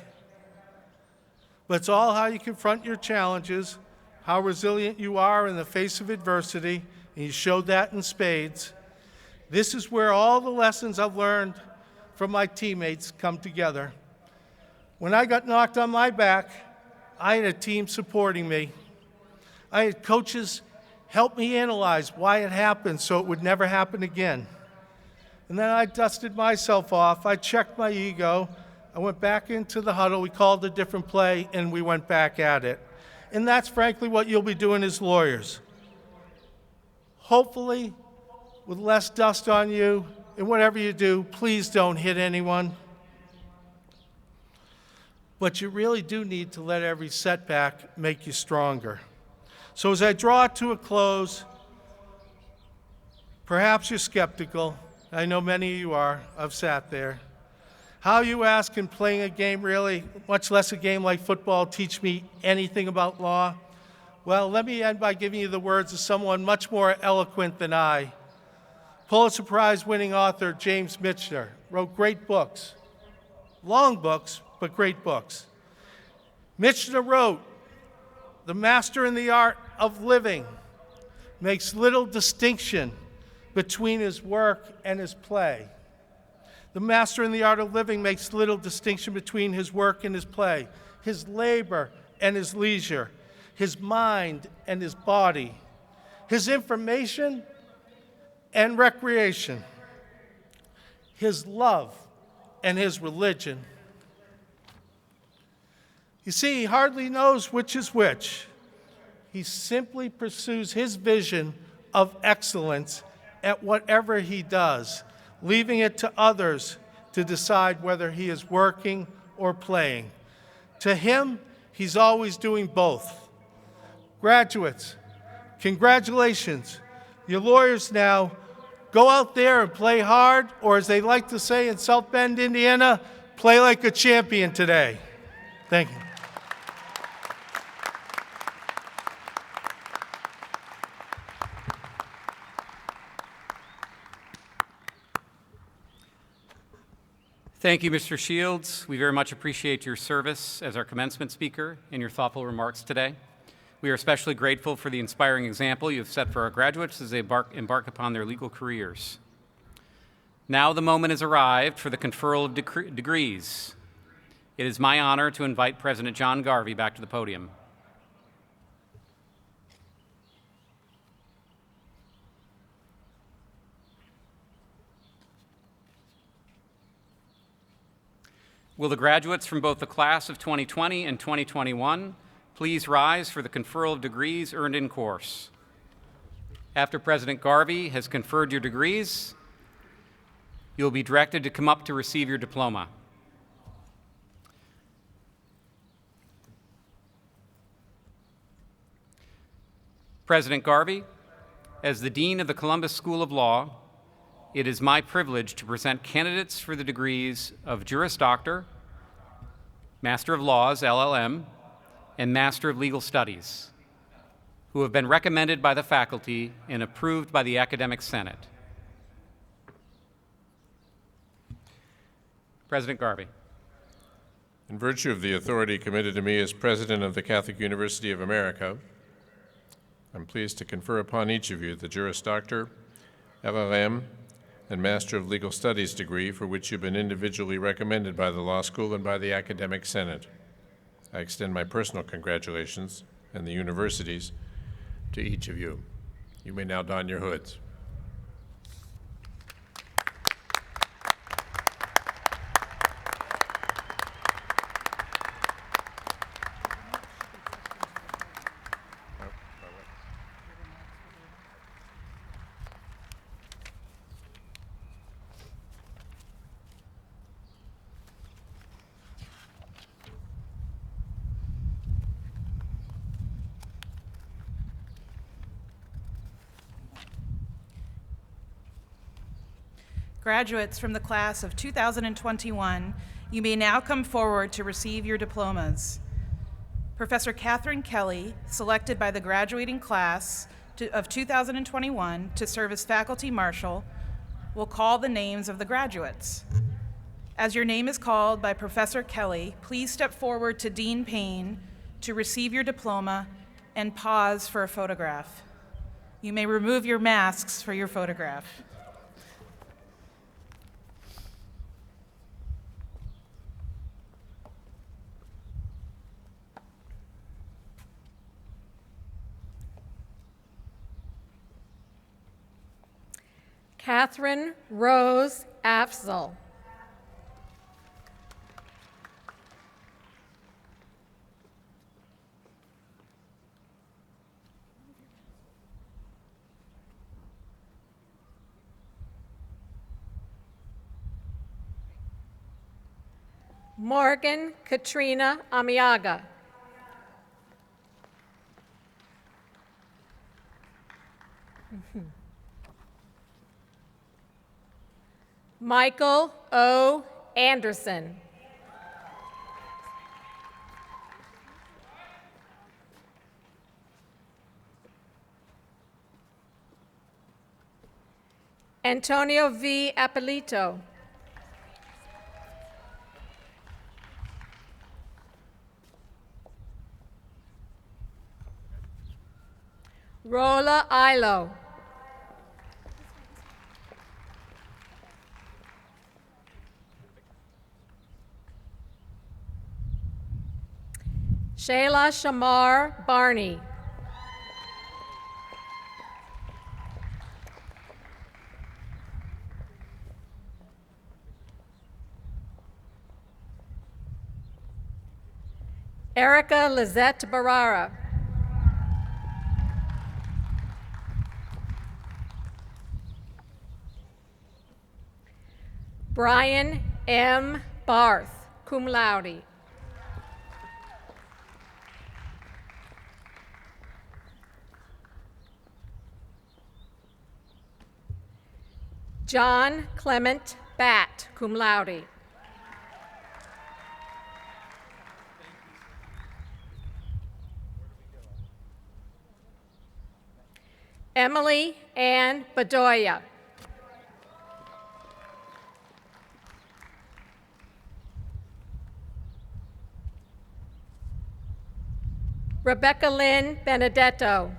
But it's all how you confront your challenges, how resilient you are in the face of adversity, and you showed that in spades. This is where all the lessons I've learned from my teammates come together. When I got knocked on my back, I had a team supporting me. I had coaches help me analyze why it happened so it would never happen again. And then I dusted myself off. I checked my ego. I went back into the huddle. We called a different play, and we went back at it. And that's frankly what you'll be doing as lawyers. Hopefully, with less dust on you, and whatever you do, please don't hit anyone. But you really do need to let every setback make you stronger. So as I draw it to a close, perhaps you're skeptical. I know many of you are. I've sat there. How, you ask, can playing a game really, much less a game like football, teach me anything about law? Well, let me end by giving you the words of someone much more eloquent than I. Pulitzer Prize-winning author James Michener wrote great books, long books, but great books. Michener wrote, "The master in the art of living makes little distinction between his work and his play." The master in the art of living makes little distinction between his work and his play, his labor and his leisure, his mind and his body, his information and recreation, his love and his religion. You see, he hardly knows which is which. He simply pursues his vision of excellence at whatever he does, leaving it to others to decide whether he is working or playing. To him, he's always doing both. Graduates, congratulations. You're lawyers now. Go out there and play hard, or as they like to say in South Bend, Indiana, play like a champion today. Thank you. Thank you, Mr. Shields. We very much appreciate your service as our commencement speaker and your thoughtful remarks today. We are especially grateful for the inspiring example you have set for our graduates as they embark upon their legal careers. Now the moment has arrived for the conferral of degrees. It is my honor to invite President John Garvey back to the podium. Will the graduates from both the class of 2020 and 2021 please rise for the conferral of degrees earned in course? After President Garvey has conferred your degrees, you'll be directed to come up to receive your diploma. President Garvey, as the Dean of the Columbus School of Law, it is my privilege to present candidates for the degrees of Juris Doctor, Master of Laws, LLM, and Master of Legal Studies, who have been recommended by the faculty and approved by the Academic Senate. President Garvey. In virtue of the authority committed to me as President of the Catholic University of America, I'm pleased to confer upon each of you the Juris Doctor, LLM, and Master of Legal Studies degree for which you've been individually recommended by the Law School and by the Academic Senate. I extend my personal congratulations and the university's to each of you. You may now don your hoods. Graduates from the class of 2021, you may now come forward to receive your diplomas. Professor Catherine Kelly, selected by the graduating class of 2021 to serve as faculty marshal, will call the names of the graduates. As your name is called by Professor Kelly, please step forward to Dean Payne to receive your diploma and pause for a photograph. You may remove your masks for your photograph. Catherine Rose Afzal. Morgan Katrina Amiaga. Michael O. Anderson. Antonio V. Appolito. Rola Ilo. Shayla Shamar Barney. Erica Lizette Barara. Brian M. Barth, cum laude. John Clement Batt, cum laude. Emily Ann Bedoya. Rebecca Lynn Benedetto.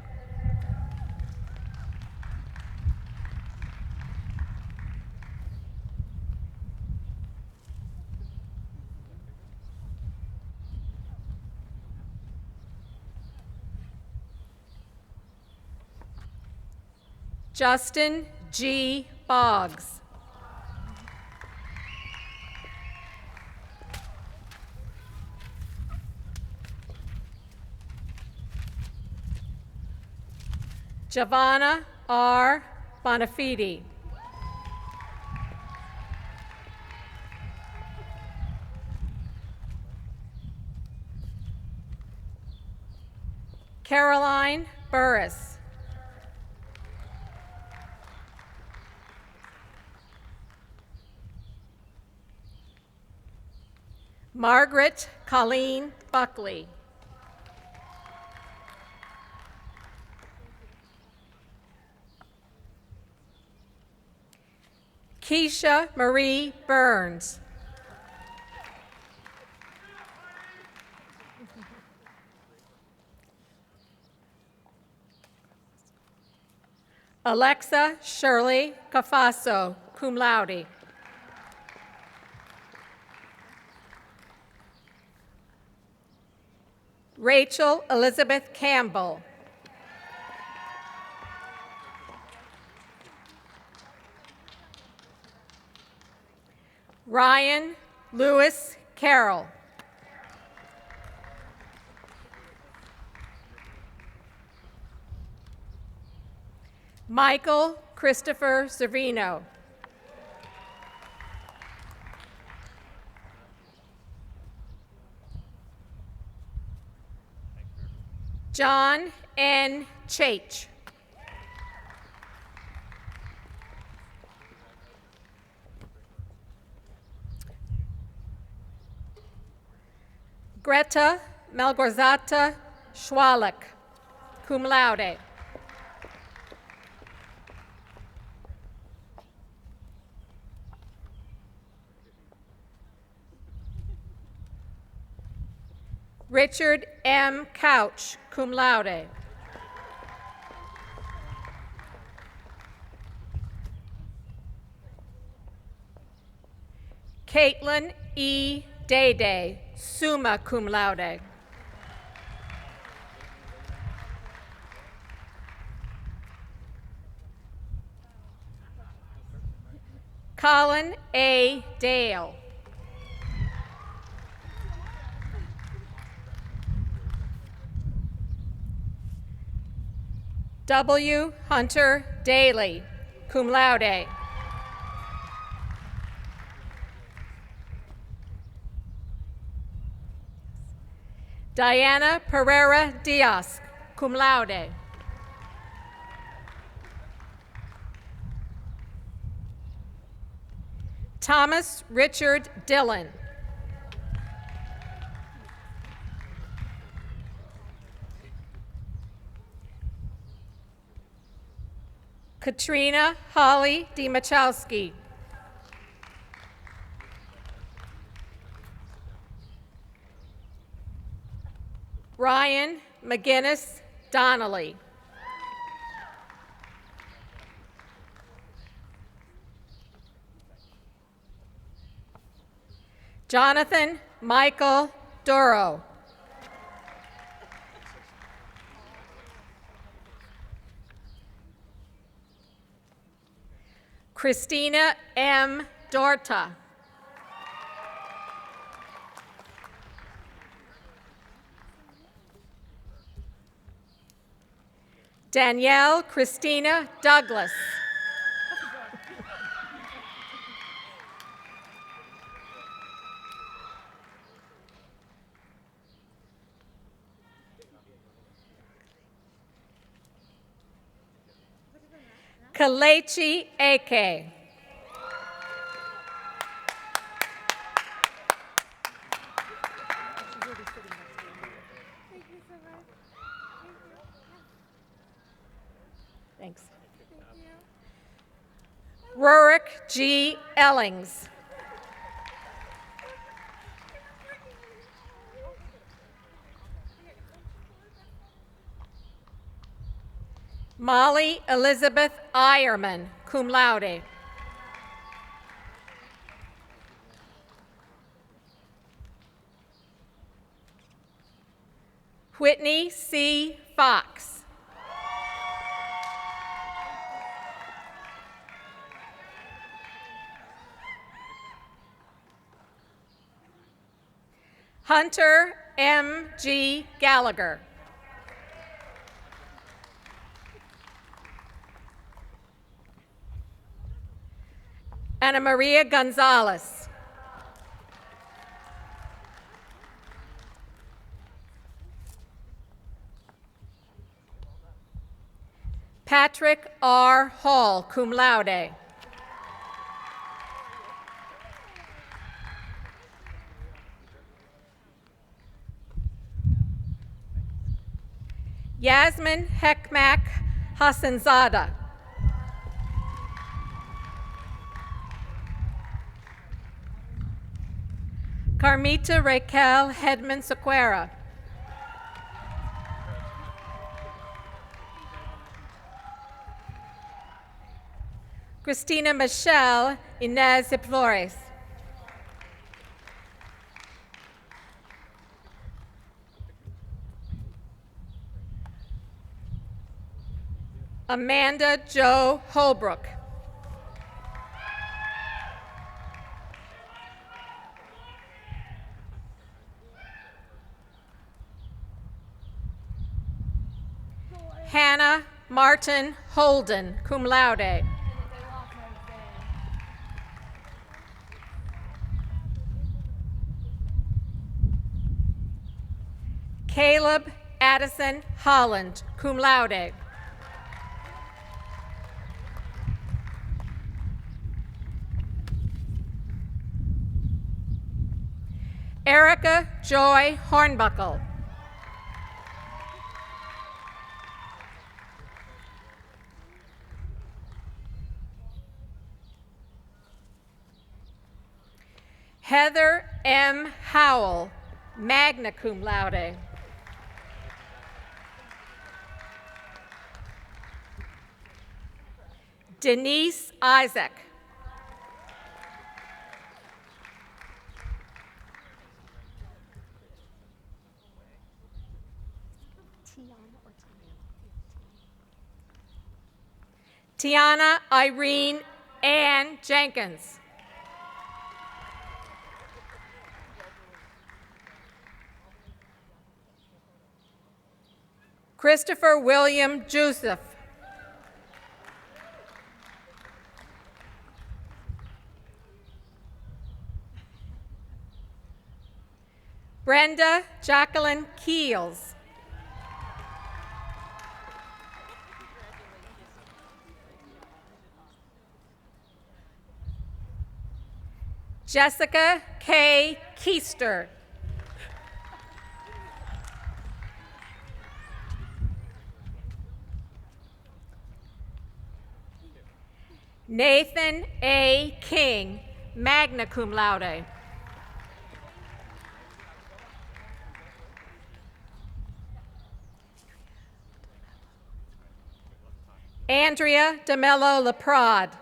Justin G. Boggs. Giovanna R. Bonafide. Caroline Burris. Margaret Colleen Buckley. Keisha Marie Burns. Alexa Shirley Cafaso, cum laude. Rachel Elizabeth Campbell. Ryan Lewis Carroll. Michael Christopher Servino. John N. Chaich. Greta Malgorzata Schwalik, cum laude. Richard M. Couch, cum laude. Caitlin E. Day, summa cum laude. Colin A. Dale. W. Hunter Daly, cum laude. Diana Pereira Diaz, cum laude. Thomas Richard Dillon. Katrina Holly Dimachowski. Ryan McGinnis Donnelly. Jonathan Michael Duro. Christina M. Dorta. Danielle Christina Douglas. Kalechi Eke. Thanks. Rurik G. Ellings. Molly Elizabeth Ironman, cum laude. Whitney C. Fox. Hunter M.G. Gallagher. Ana Maria Gonzalez. Patrick R. Hall, cum laude. Yasmin Hekmak Hassanzada. Carmita Raquel Hedman Sequeira. Christina Michelle Inez Flores. Amanda Jo Holbrook. Hannah Martin Holden, cum laude. Caleb Addison Holland, cum laude. Erica Joy Hornbuckle. Heather M. Howell, magna cum laude. Denise Isaac. Tiana Irene Ann Jenkins. Christopher William Joseph. Brenda Jacqueline Keels. Jessica K. Keister. Nathan A. King, magna cum laude. Andrea DeMello Laprade.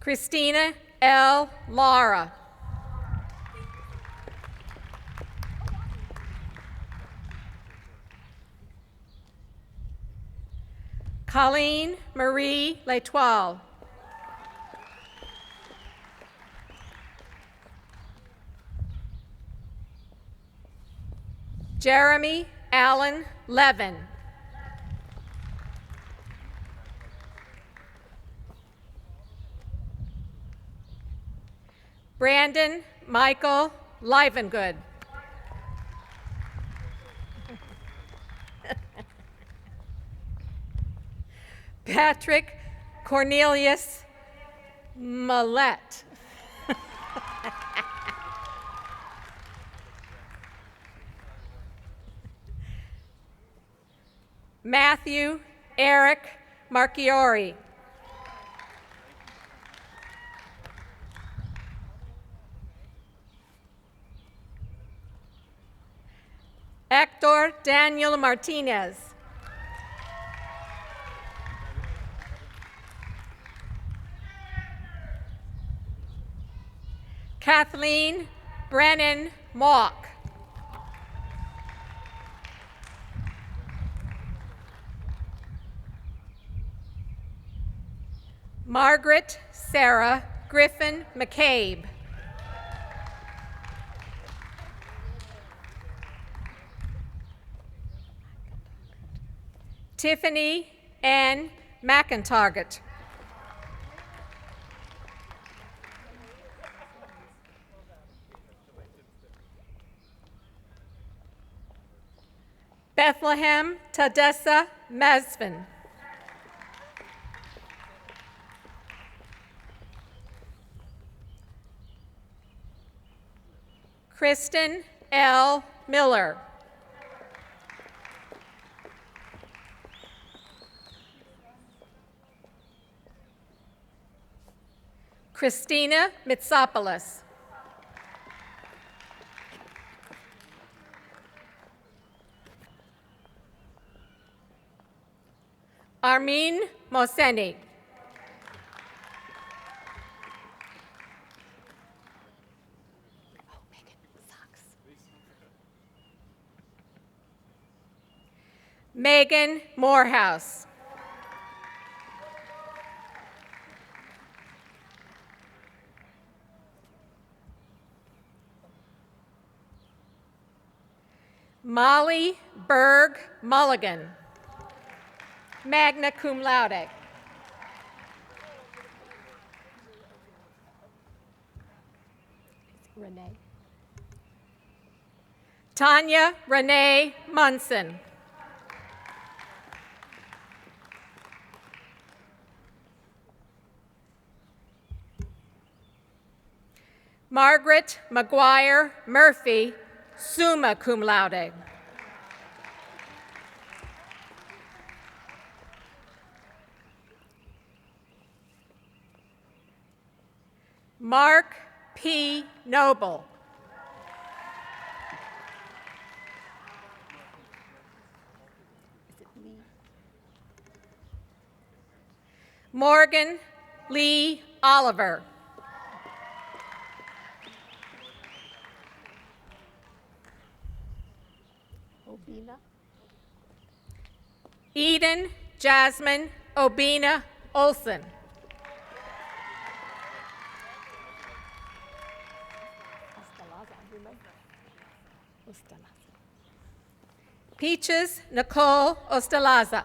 Christina L. Lara. Colleen Marie L'Etoile. Jeremy Allen Levin. Brandon Michael Livengood. Patrick Cornelius Millette. Matthew Eric Marchiori. Hector Daniel Martinez. Kathleen Brennan Mock. Margaret Sarah Griffin McCabe. Tiffany Ann McIntarget. Bethlehem Tadessa Mesvin. Kristen L. Miller. Christina Mitsopoulos. Armin Moseni. Megan Morehouse. Molly Berg Mulligan, magna cum laude. Renee. Tanya Renee Munson. Margaret McGuire Murphy, summa cum laude. Mark P. Noble. Morgan Lee Oliver. Eden Jasmine Obina Olson. Peaches Nicole Ostalaza.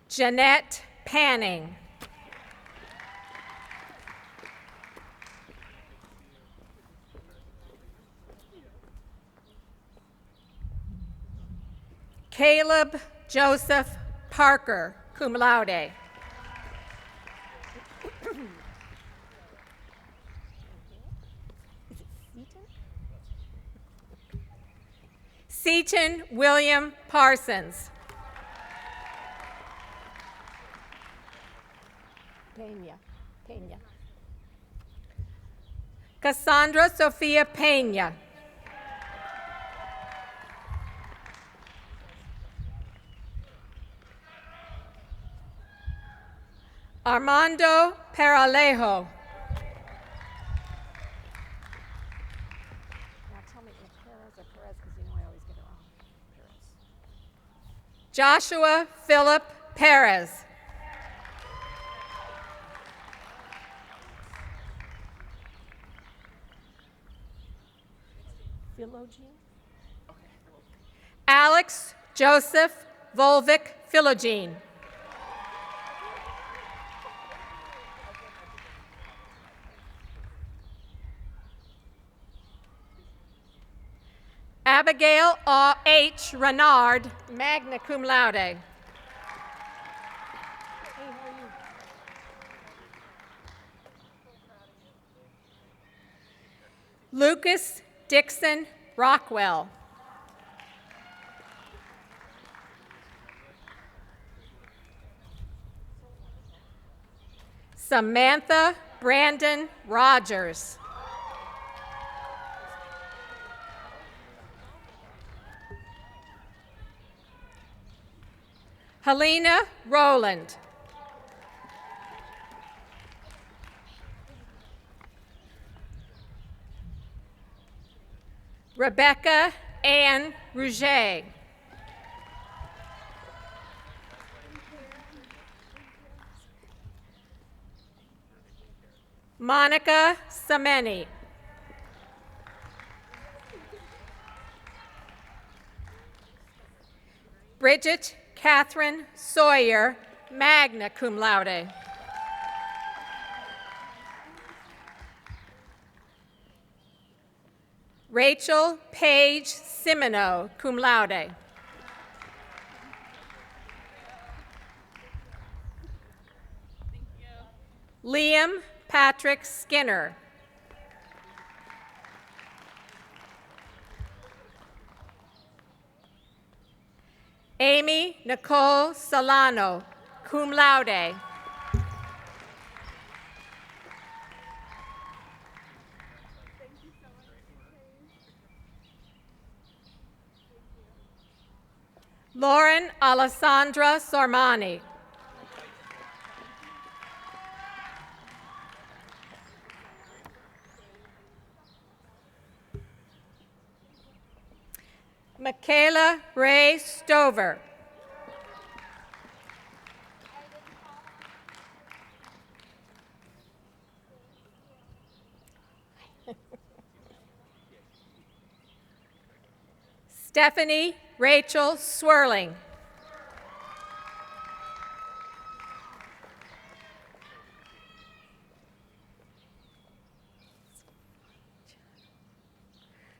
Jeanette Panning. Caleb Joseph Parker, cum laude. Seaton William Parsons. Peña. Cassandra Sofia Peña. Armando Peralejo. Now tell me if Perez or Perez, because you know I always get it wrong. Perez. Joshua Philip Perez. Philogene. Alex Joseph Volvic Philogene. Abigail H. Renard, magna cum laude. Hey, how are you? Lucas Dixon Rockwell. Samantha Brandon Rogers. Helena Rowland. Rebecca Ann Rouget. Monica Sameni. Bridget Catherine Sawyer, magna cum laude. Rachel Paige Simino, cum laude. Liam Patrick Skinner. Amy Nicole Solano, cum laude. Lauren Alessandra Sormani. Michaela Ray Stover. Stephanie Rachel Swirling.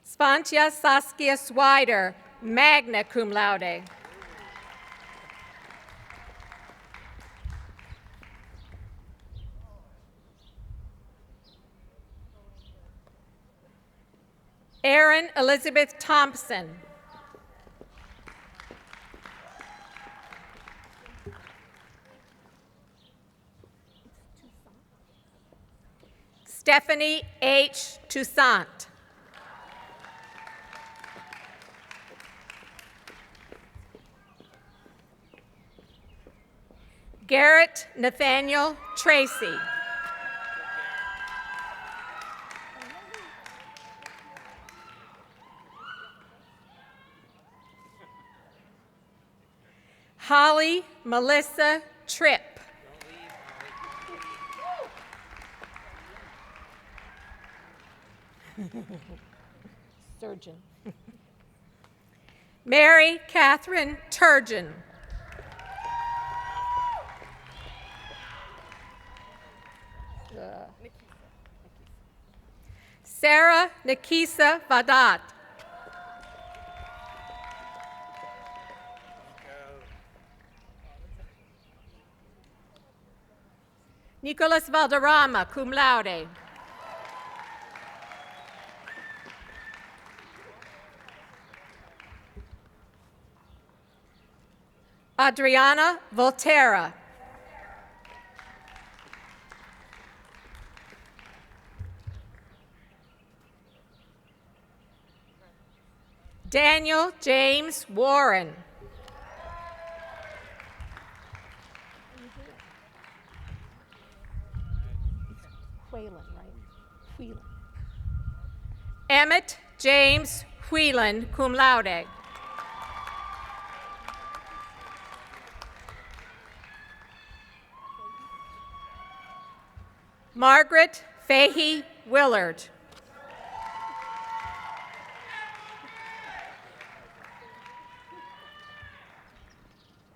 Svantia Saskia Swider, magna cum laude. Erin Elizabeth Thompson. Stephanie H. Toussaint. Garrett Nathaniel Tracy. Holly Melissa Tripp. Surgeon. Mary Catherine Turgeon. Sarah Nikisa Vadat. Nicholas Valderrama, cum laude. Adriana Volterra. Daniel James Warren. Whelan, right? Whelan. Emmett James Whelan, cum laude. Margaret Fahey Willard.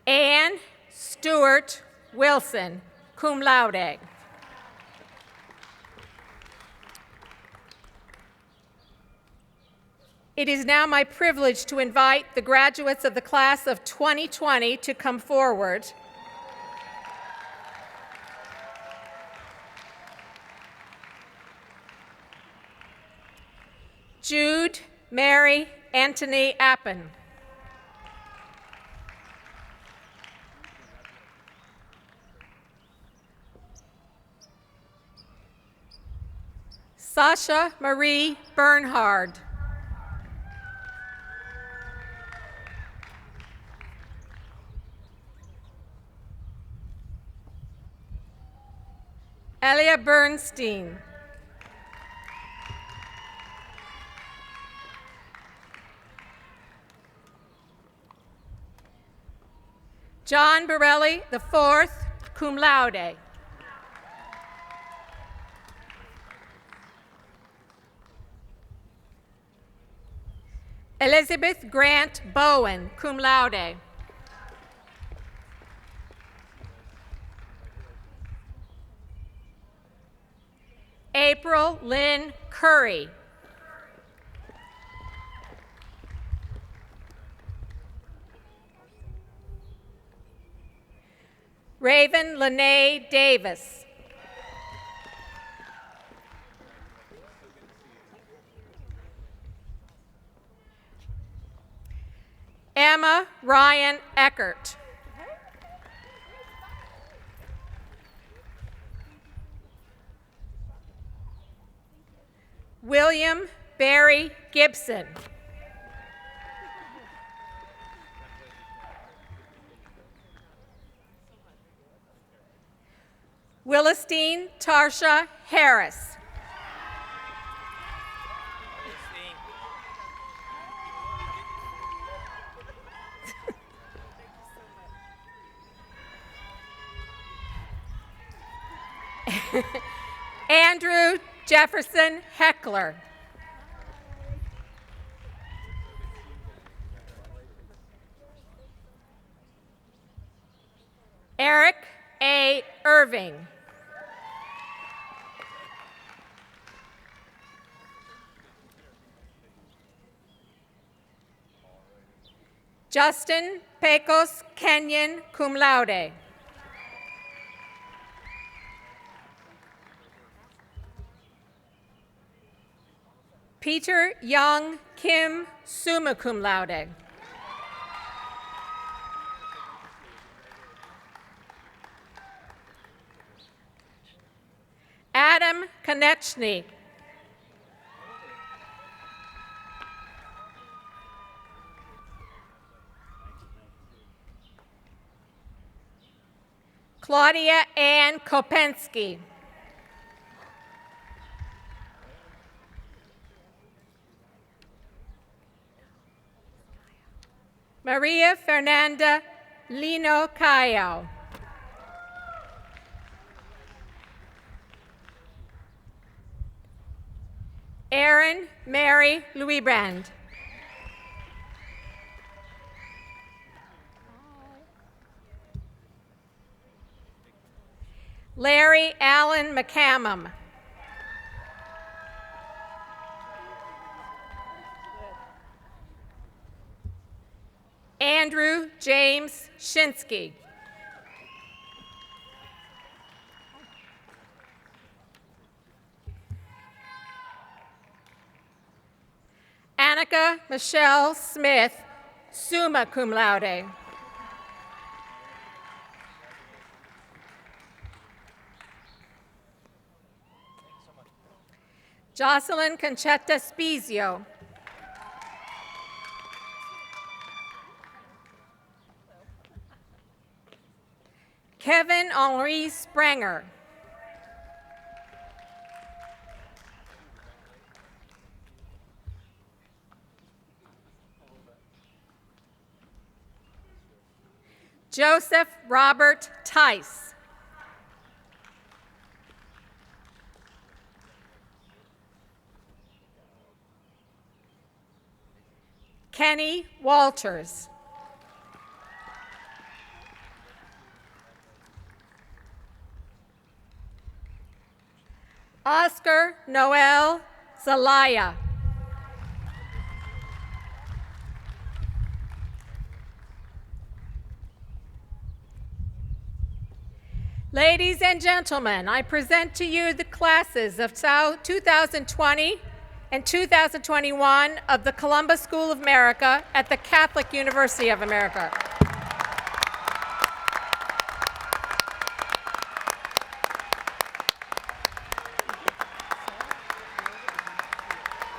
Anne Stewart Wilson, cum laude. It is now my privilege to invite the graduates of the class of 2020 to come forward. Jude Mary Anthony Appen. Sasha Marie Bernhard. Elia Bernstein. John Borelli IV, cum laude. Elizabeth Grant Bowen, cum laude. April Lynn Curry. Raven Lene Davis. Emma Ryan Eckert. William Barry Gibson. Willistine Tarsha Harris. Andrew Jefferson Heckler. Eric A. Irving. Justin Pecos Kenyon, cum laude. Peter Young Kim, summa cum laude. Adam Konechny. Claudia Ann Kopensky. Maria Fernanda Lino Cayo. Erin Mary Louisbrand. Larry Allen McCammon. Andrew James Shinsky. Annika Michelle Smith, summa cum laude. Jocelyn Conchetta Spezio. Kevin Henri Spranger. Joseph Robert Tice. Kenny Walters. Oscar Noel Zelaya. Ladies and gentlemen, I present to you the classes of 2020 and 2021 of the Columbus School of America at the Catholic University of America.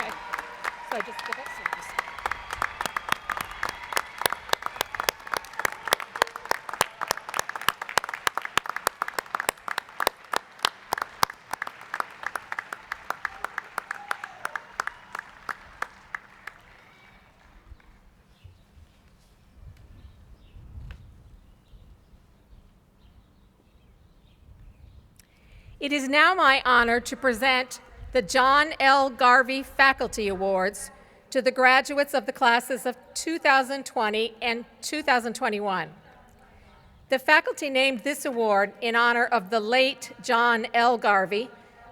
Okay. So just give it. It is now my honor to present the John L. Garvey Faculty Awards to the graduates of the classes of 2020 and 2021. The faculty named this award in honor of the late John L. Garvey,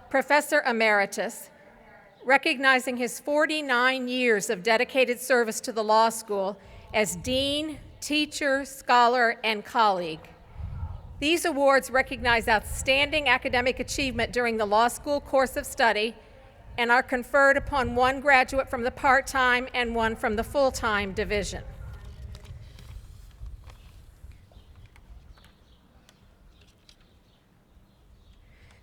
Professor Emeritus, recognizing his 49 years of dedicated service to the law school as dean, teacher, scholar, and colleague. These awards recognize outstanding academic achievement during the law school course of study and are conferred upon one graduate from the part-time and one from the full-time division.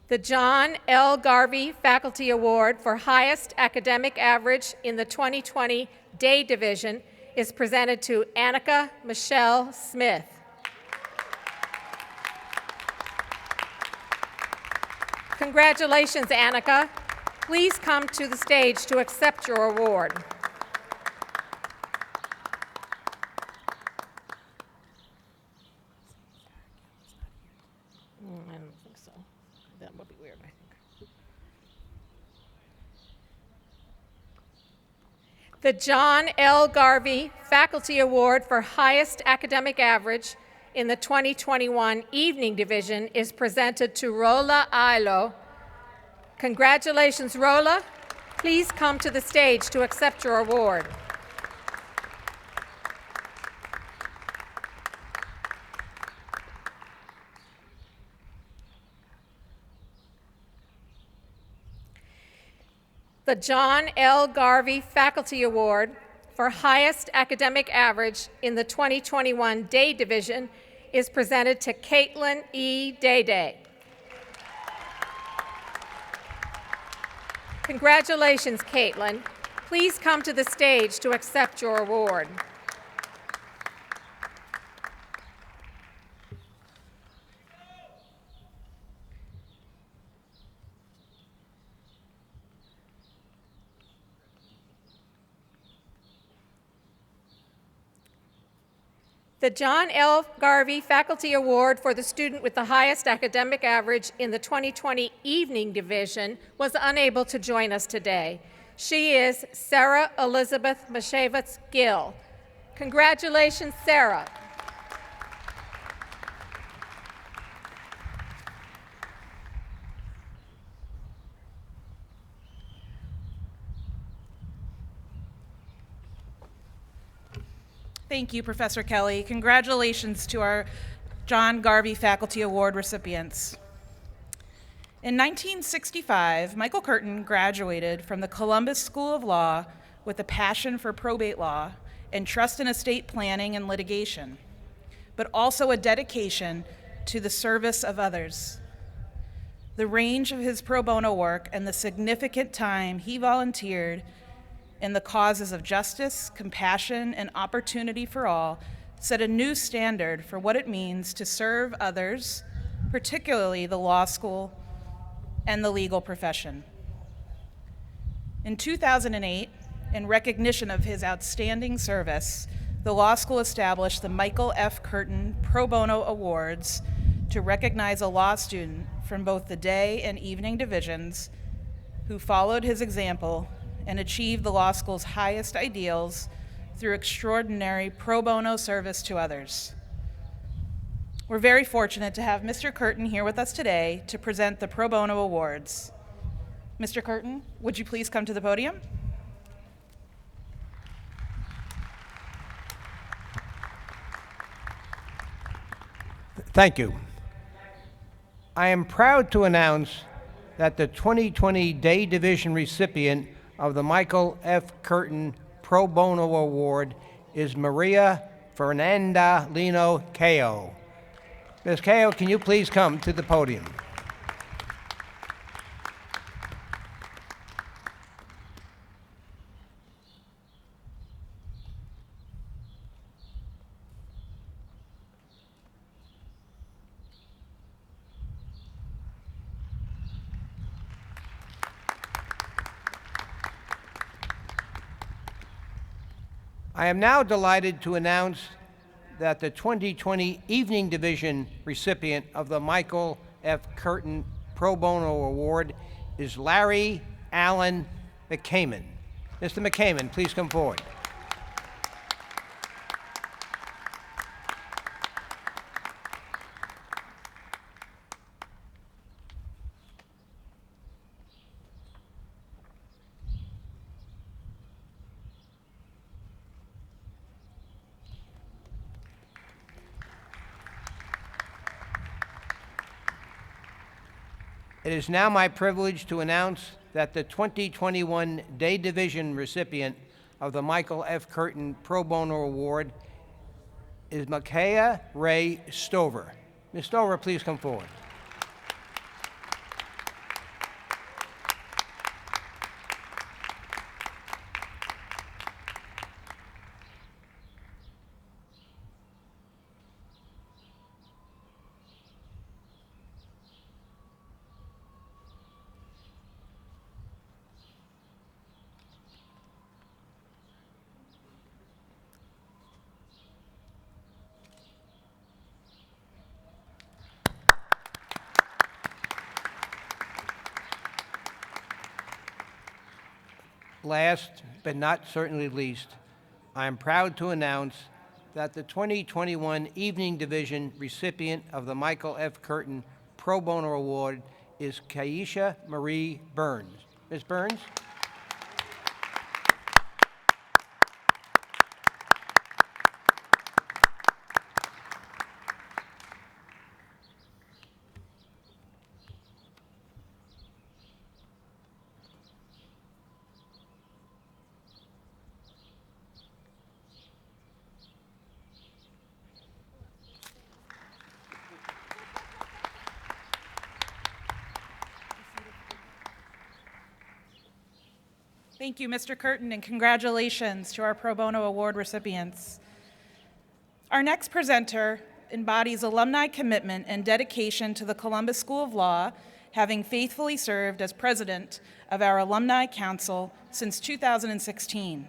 The John L. Garvey Faculty Award for highest academic average in the 2020 Day Division is presented to Annika Michelle Smith. Congratulations, Annika. Please come to the stage to accept your award. I don't think so. That would be weird, I think. The John L. Garvey Faculty Award for highest academic average in the 2021 Evening Division is presented to Rola Ailo. Congratulations, Rola. Please come to the stage to accept your award. The John L. Garvey Faculty Award for highest academic average in the 2021 Day Division is presented to Caitlin E. Day. Congratulations, Caitlin. Please come to the stage to accept your award. The John L. Garvey Faculty Award for the student with the highest academic average in the 2020 Evening Division was unable to join us today. She is Sarah Elizabeth Mashevitz Gill. Congratulations, Sarah. Thank you, Professor Kelly. Congratulations to our John Garvey Faculty Award recipients. In 1965, Michael Curtin graduated from the Columbus School of Law with a passion for probate law and trust in estate planning and litigation, but also a dedication to the service of others. The range of his pro bono work and the significant time he volunteered in the causes of justice, compassion, and opportunity for all set a new standard for what it means to serve others, particularly the law school and the legal profession. In 2008, in recognition of his outstanding service, the law school established the Michael F. Curtin Pro Bono Awards to recognize a law student from both the day and evening divisions who followed his example and achieved the law school's highest ideals through extraordinary pro bono service to others. We're very fortunate to have Mr. Curtin here with us today to present the Pro Bono Awards. Mr. Curtin, would you please come to the podium? Thank you. I am proud to announce that the 2020 Day Division recipient of the Michael F. Curtin Pro Bono Award is Maria Fernanda Lino Cayo. Ms. Cayo, can you please come to the podium? I am now delighted to announce that the 2020 Evening Division recipient of the Michael F. Curtin Pro Bono Award is Larry Allen McCammon. Mr. McCammon, please come forward. It is now my privilege to announce that the 2021 Day Division recipient of the Michael F. Curtin Pro Bono Award is Micaiah Ray Stover. Ms. Stover, please come forward. Last but not certainly least, I am proud to announce that the 2021 Evening Division recipient of the Michael F. Curtin Pro Bono Award is Kaisha Marie Burns. Ms. Burns? Thank you, Mr. Curtin, and congratulations to our Pro Bono Award recipients. Our next presenter embodies alumni commitment and dedication to the Columbus School of Law, having faithfully served as president of our Alumni Council since 2016.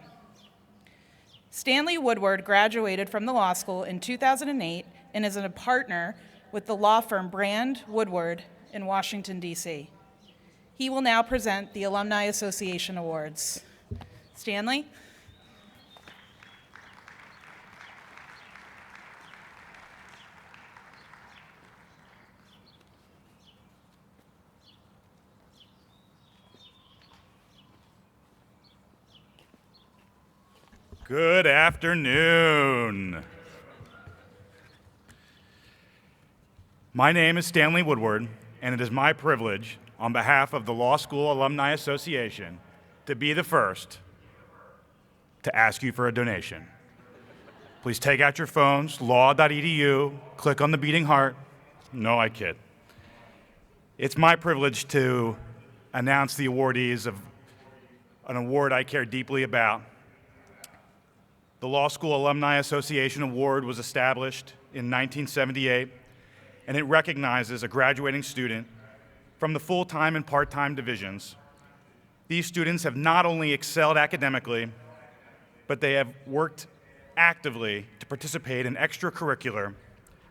Stanley Woodward graduated from the law school in 2008 and is a partner with the law firm Brand Woodward in Washington, D.C. He will now present the Alumni Association Awards. Stanley? Good afternoon. My name is Stanley Woodward, and it is my privilege, on behalf of the Law School Alumni Association, to be the first to ask you for a donation. Please take out your phones, law.edu, click on the beating heart. No, I kid. It's my privilege to announce the awardees of an award I care deeply about. The Law School Alumni Association Award was established in 1978, and it recognizes a graduating student from the full-time and part-time divisions. These students have not only excelled academically, but they have worked actively to participate in extracurricular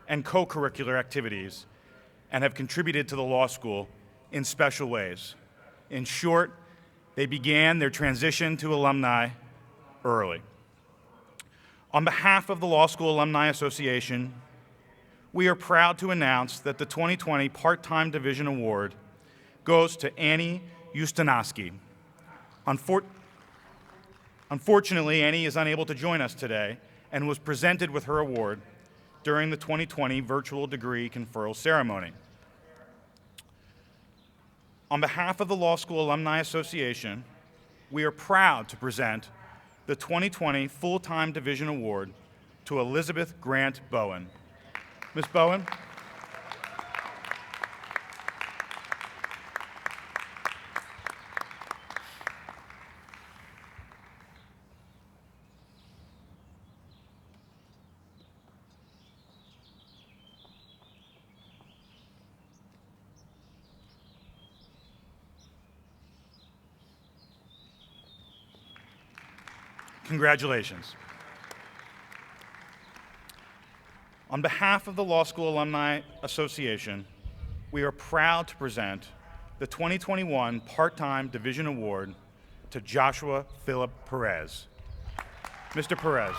and co-curricular activities and have contributed to the law school in special ways. In short, they began their transition to alumni early. On behalf of the Law School Alumni Association, we are proud to announce that the 2020 Part-Time Division Award goes to Annie Ustanoski. Unfortunately, Annie is unable to join us today and was presented with her award during the 2020 virtual degree conferral ceremony. On behalf of the Law School Alumni Association, we are proud to present the 2020 Full-Time Division Award to Elizabeth Grant Bowen. Ms. Bowen. Congratulations. On behalf of the Law School Alumni Association, we are proud to present the 2021 Part-Time Division Award to Joshua Philip Perez. Mr. Perez.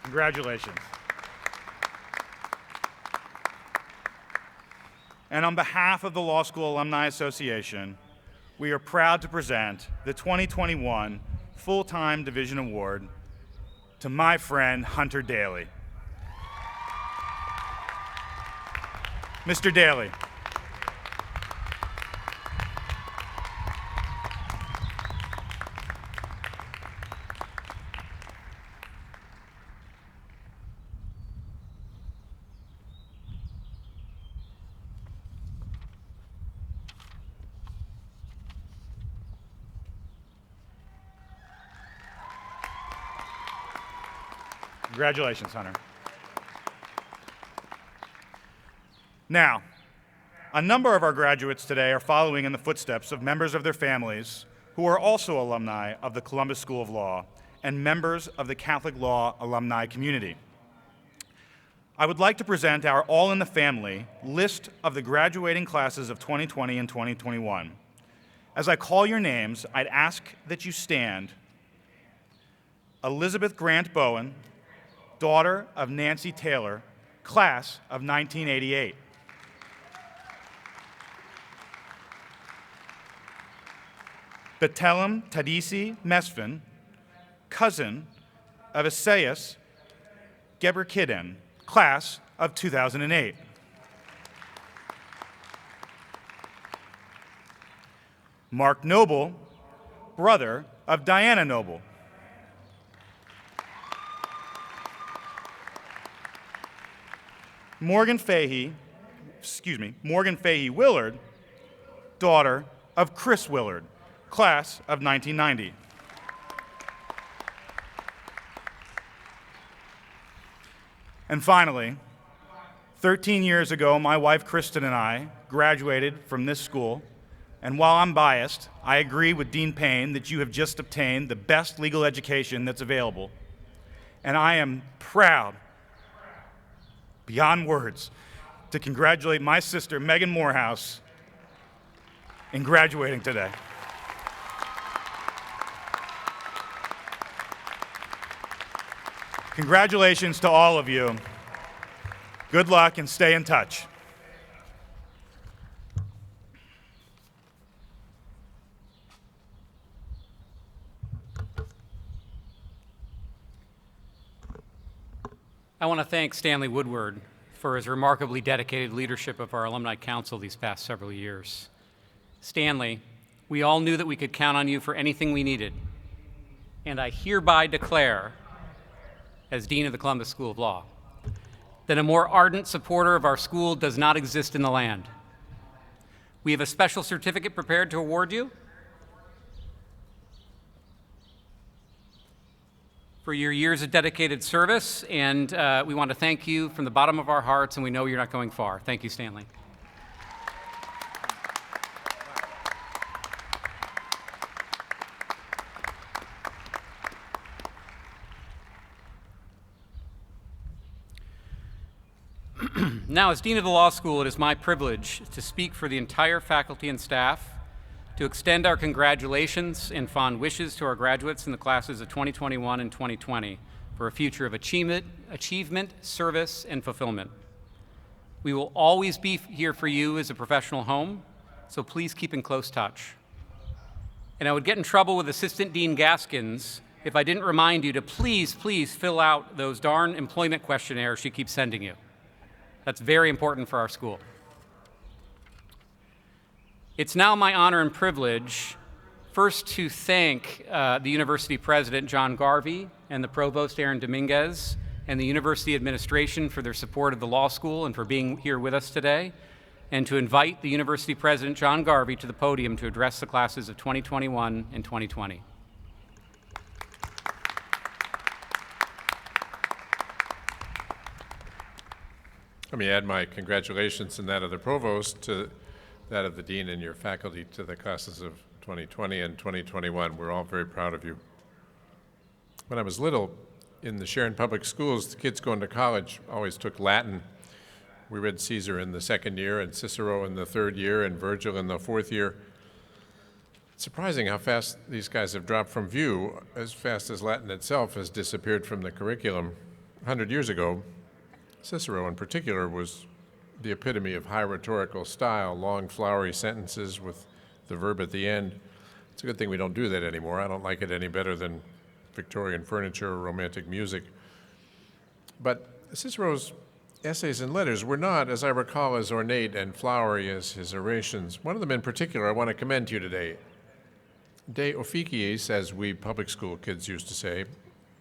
Congratulations. And on behalf of the Law School Alumni Association, we are proud to present the 2021 Full-Time Division Award to my friend Hunter Daly. Mr. Daly. Congratulations, Hunter. Now, a number of our graduates today are following in the footsteps of members of their families who are also alumni of the Columbus School of Law and members of the Catholic Law alumni community. I would like to present our All in the Family list of the graduating classes of 2020 and 2021. As I call your names, I'd ask that you stand. Elizabeth Grant Bowen, daughter of Nancy Taylor, class of 1988. Betelem Tadisi Mesfin, cousin of Isaias Gebrkiden, class of 2008. Mark Noble, brother of Diana Noble. Morgan Fahey Willard, daughter of Chris Willard, class of 1990. And finally, 13 years ago, my wife Kristen and I graduated from this school, and while I'm biased, I agree with Dean Payne that you have just obtained the best legal education that's available. And I am proud, beyond words, to congratulate my sister, Megan Morehouse, in graduating today. Congratulations to all of you. Good luck and stay in touch. I want to thank Stanley Woodward for his remarkably dedicated leadership of our Alumni Council these past several years. Stanley, we all knew that we could count on you for anything we needed, and I hereby declare, as Dean of the Columbus School of Law, that a more ardent supporter of our school does not exist in the land. We have a special certificate prepared to award you for your years of dedicated service, and we want to thank you from the bottom of our hearts, and we know you're not going far. Thank you, Stanley. Now, as Dean of the Law School, it is my privilege to speak for the entire faculty and staff, to extend our congratulations and fond wishes to our graduates in the classes of 2021 and 2020 for a future of achievement, service, and fulfillment. We will always be here for you as a professional home, so please keep in close touch. And I would get in trouble with Assistant Dean Gaskins if I didn't remind you to please fill out those darn employment questionnaires she keeps sending you. That's very important for our school. It's now my honor and privilege first to thank the university president, John Garvey, and the provost, Aaron Dominguez, and the university administration for their support of the law school and for being here with us today. and to invite the University President, John Garvey, to the podium to address the classes of 2021 and 2020. Let me add my congratulations and that of the provost to that of the dean and your faculty to the classes of 2020 and 2021. We're all very proud of you. When I was little, in the Sharon Public Schools, the kids going to college always took Latin. We read Caesar in the second year and Cicero in the third year and Virgil in the fourth year. It's surprising how fast these guys have dropped from view, as fast as Latin itself has disappeared from the curriculum. 100 years ago, Cicero in particular was the epitome of high rhetorical style, long flowery sentences with the verb at the end. It's a good thing we don't do that anymore. I don't like it any better than Victorian furniture or romantic music. But Cicero's essays and letters were not, as I recall, as ornate and flowery as his orations. One of them in particular I want to commend to you today. De officiis, as we public school kids used to say,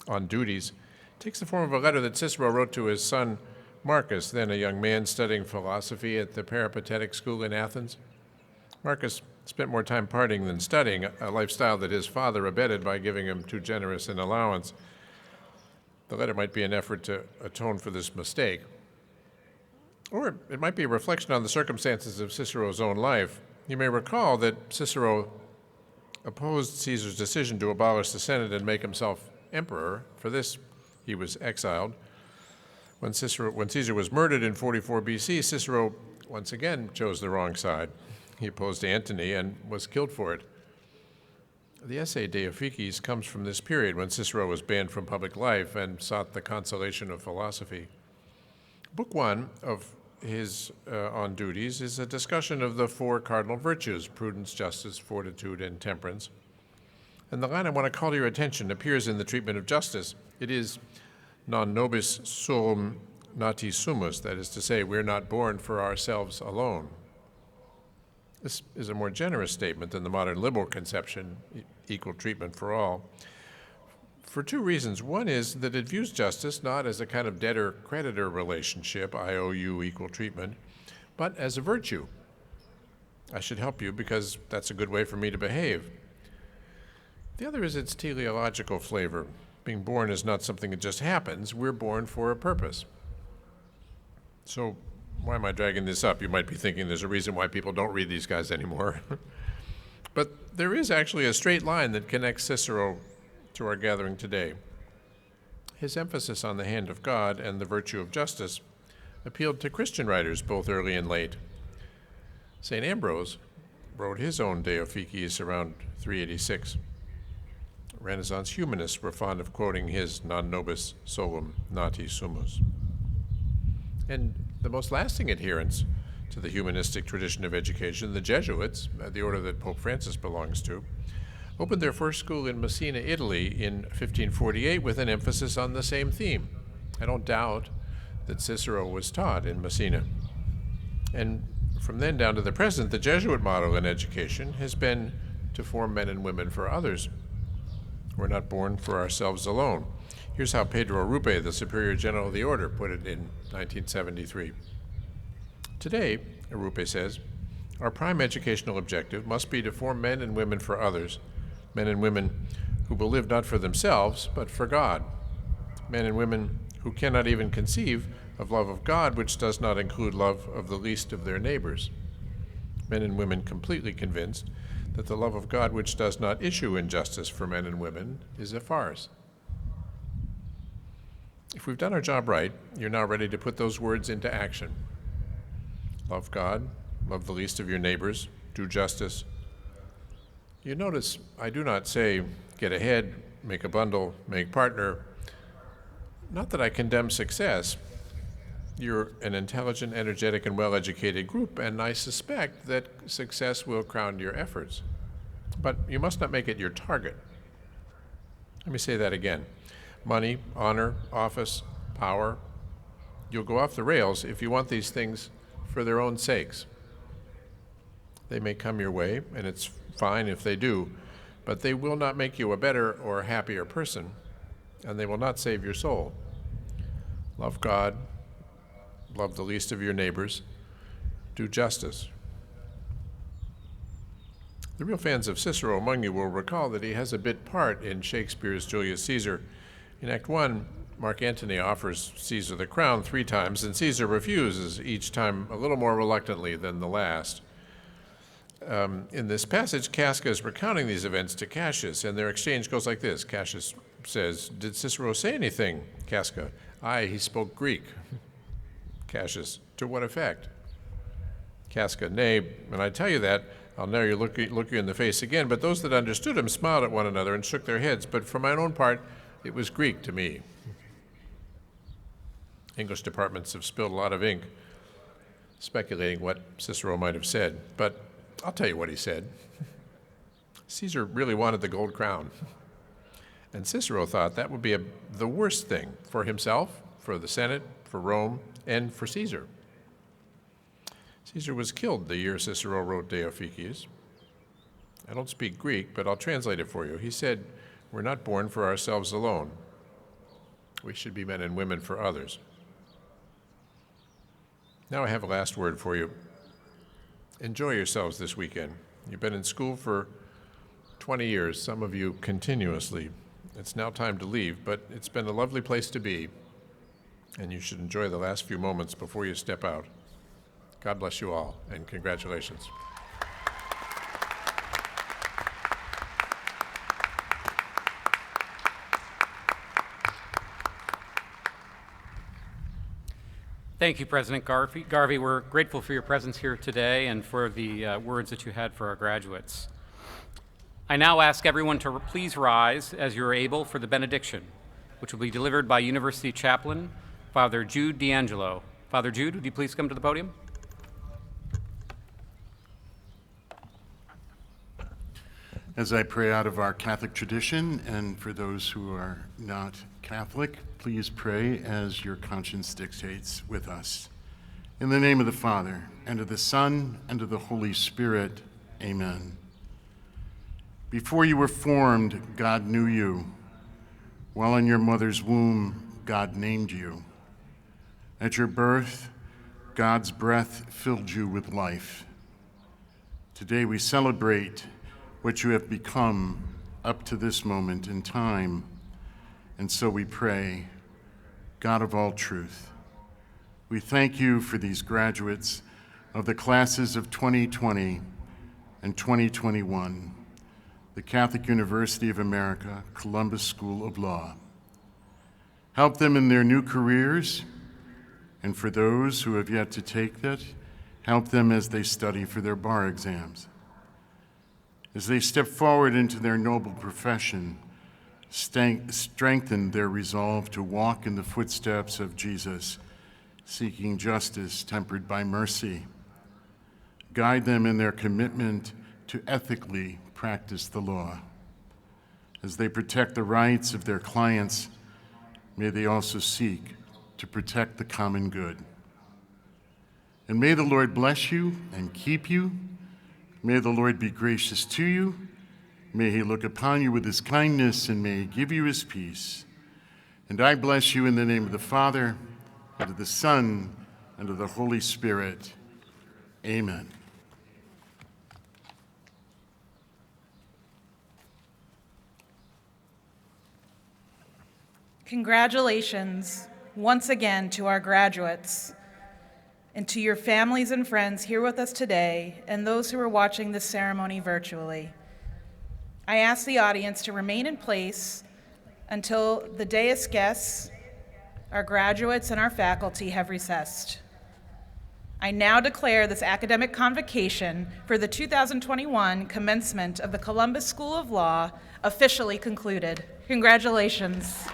on duties, takes the form of a letter that Cicero wrote to his son Marcus, then a young man studying philosophy at the Peripatetic school in Athens. Marcus spent more time partying than studying, a lifestyle that his father abetted by giving him too generous an allowance. The letter might be an effort to atone for this mistake. Or it might be a reflection on the circumstances of Cicero's own life. You may recall that Cicero opposed Caesar's decision to abolish the Senate and make himself emperor. For this, he was exiled. When Caesar was murdered in 44 BC, Cicero once again chose the wrong side. He opposed Antony and was killed for it. The essay De Officiis comes from this period when Cicero was banned from public life and sought the consolation of philosophy. Book one of his On Duties is a discussion of the four cardinal virtues: prudence, justice, fortitude, and temperance. And the line I want to call to your attention appears in the treatment of justice. It is non nobis suum nati sumus, that is to say, we're not born for ourselves alone. This is a more generous statement than the modern liberal conception, equal treatment for all, for two reasons. One is that it views justice not as a kind of debtor-creditor relationship, I owe you equal treatment, but as a virtue. I should help you because that's a good way for me to behave. The other is its teleological flavor. Being born is not something that just happens. We're born for a purpose. So why am I dragging this up? You might be thinking there's a reason why people don't read these guys anymore. But there is actually a straight line that connects Cicero to our gathering today. His emphasis on the hand of God and the virtue of justice appealed to Christian writers both early and late. St. Ambrose wrote his own De Officiis around 386. Renaissance humanists were fond of quoting his non nobis solum nati sumus. And the most lasting adherents to the humanistic tradition of education, the Jesuits, the order that Pope Francis belongs to, opened their first school in Messina, Italy in 1548 with an emphasis on the same theme. I don't doubt that Cicero was taught in Messina. And from then down to the present, the Jesuit model in education has been to form men and women for others. We're not born for ourselves alone. Here's how Pedro Arrupe, the Superior General of the Order, put it in 1973. Today, Arrupe says, our prime educational objective must be to form men and women for others, men and women who will live not for themselves, but for God, men and women who cannot even conceive of love of God which does not include love of the least of their neighbors, men and women completely convinced that the love of God which does not issue in justice for men and women is a farce. If we've done our job right, you're now ready to put those words into action. Love God, love the least of your neighbors, do justice. You notice I do not say get ahead, make a bundle, make partner. Not that I condemn success. You're an intelligent, energetic, and well-educated group, and I suspect that success will crown your efforts. But you must not make it your target. Let me say that again. Money, honor, office, power. You'll go off the rails if you want these things for their own sakes. They may come your way, and it's fine if they do, but they will not make you a better or happier person, and they will not save your soul. Love God, love the least of your neighbors, do justice. The real fans of Cicero among you will recall that he has a bit part in Shakespeare's Julius Caesar. In Act 1, Mark Antony offers Caesar the crown 3 times, and Caesar refuses, each time a little more reluctantly than the last. In this passage, Casca is recounting these events to Cassius, and their exchange goes like this. Cassius says, "Did Cicero say anything?" Casca, "Aye, he spoke Greek." Cassius, "To what effect?" Casca, "Nay, and I tell you that, I'll never look you in the face again, but those that understood him smiled at one another and shook their heads, but for my own part, it was Greek to me." English departments have spilled a lot of ink speculating what Cicero might have said, but I'll tell you what he said. Caesar really wanted the gold crown, and Cicero thought that would be the worst thing for himself, for the Senate, for Rome, and for Caesar. Caesar was killed the year Cicero wrote De Officiis. I don't speak Greek, but I'll translate it for you. He said, "We're not born for ourselves alone. We should be men and women for others." Now I have a last word for you. Enjoy yourselves this weekend. You've been in school for 20 years, some of you continuously. It's now time to leave, but it's been a lovely place to be, and you should enjoy the last few moments before you step out. God bless you all, and congratulations. Thank you, President Garvey. Garvey, we're grateful for your presence here today and for the words that you had for our graduates. I now ask everyone to please rise as you are able for the benediction, which will be delivered by University Chaplain, Father Jude D'Angelo. Father Jude, would you please come to the podium? As I pray out of our Catholic tradition, and for those who are not Catholic, please pray as your conscience dictates with us. In the name of the Father, and of the Son, and of the Holy Spirit, amen. Before you were formed, God knew you. While in your mother's womb, God named you. At your birth, God's breath filled you with life. Today we celebrate what you have become up to this moment in time. And so we pray, God of all truth, we thank you for these graduates of the classes of 2020 and 2021, the Catholic University of America, Columbus School of Law. Help them in their new careers, and for those who have yet to take that, help them as they study for their bar exams. As they step forward into their noble profession, strengthen their resolve to walk in the footsteps of Jesus, seeking justice tempered by mercy. Guide them in their commitment to ethically practice the law. As they protect the rights of their clients, may they also seek to protect the common good. And may the Lord bless you and keep you. May the Lord be gracious to you. May he look upon you with his kindness, and may he give you his peace. And I bless you in the name of the Father, and of the Son, and of the Holy Spirit. Amen. Congratulations once again to our graduates, and to your families and friends here with us today, and those who are watching this ceremony virtually. I ask the audience to remain in place until the dais guests, our graduates, and our faculty have recessed. I now declare this academic convocation for the 2021 commencement of the Columbus School of Law officially concluded. Congratulations.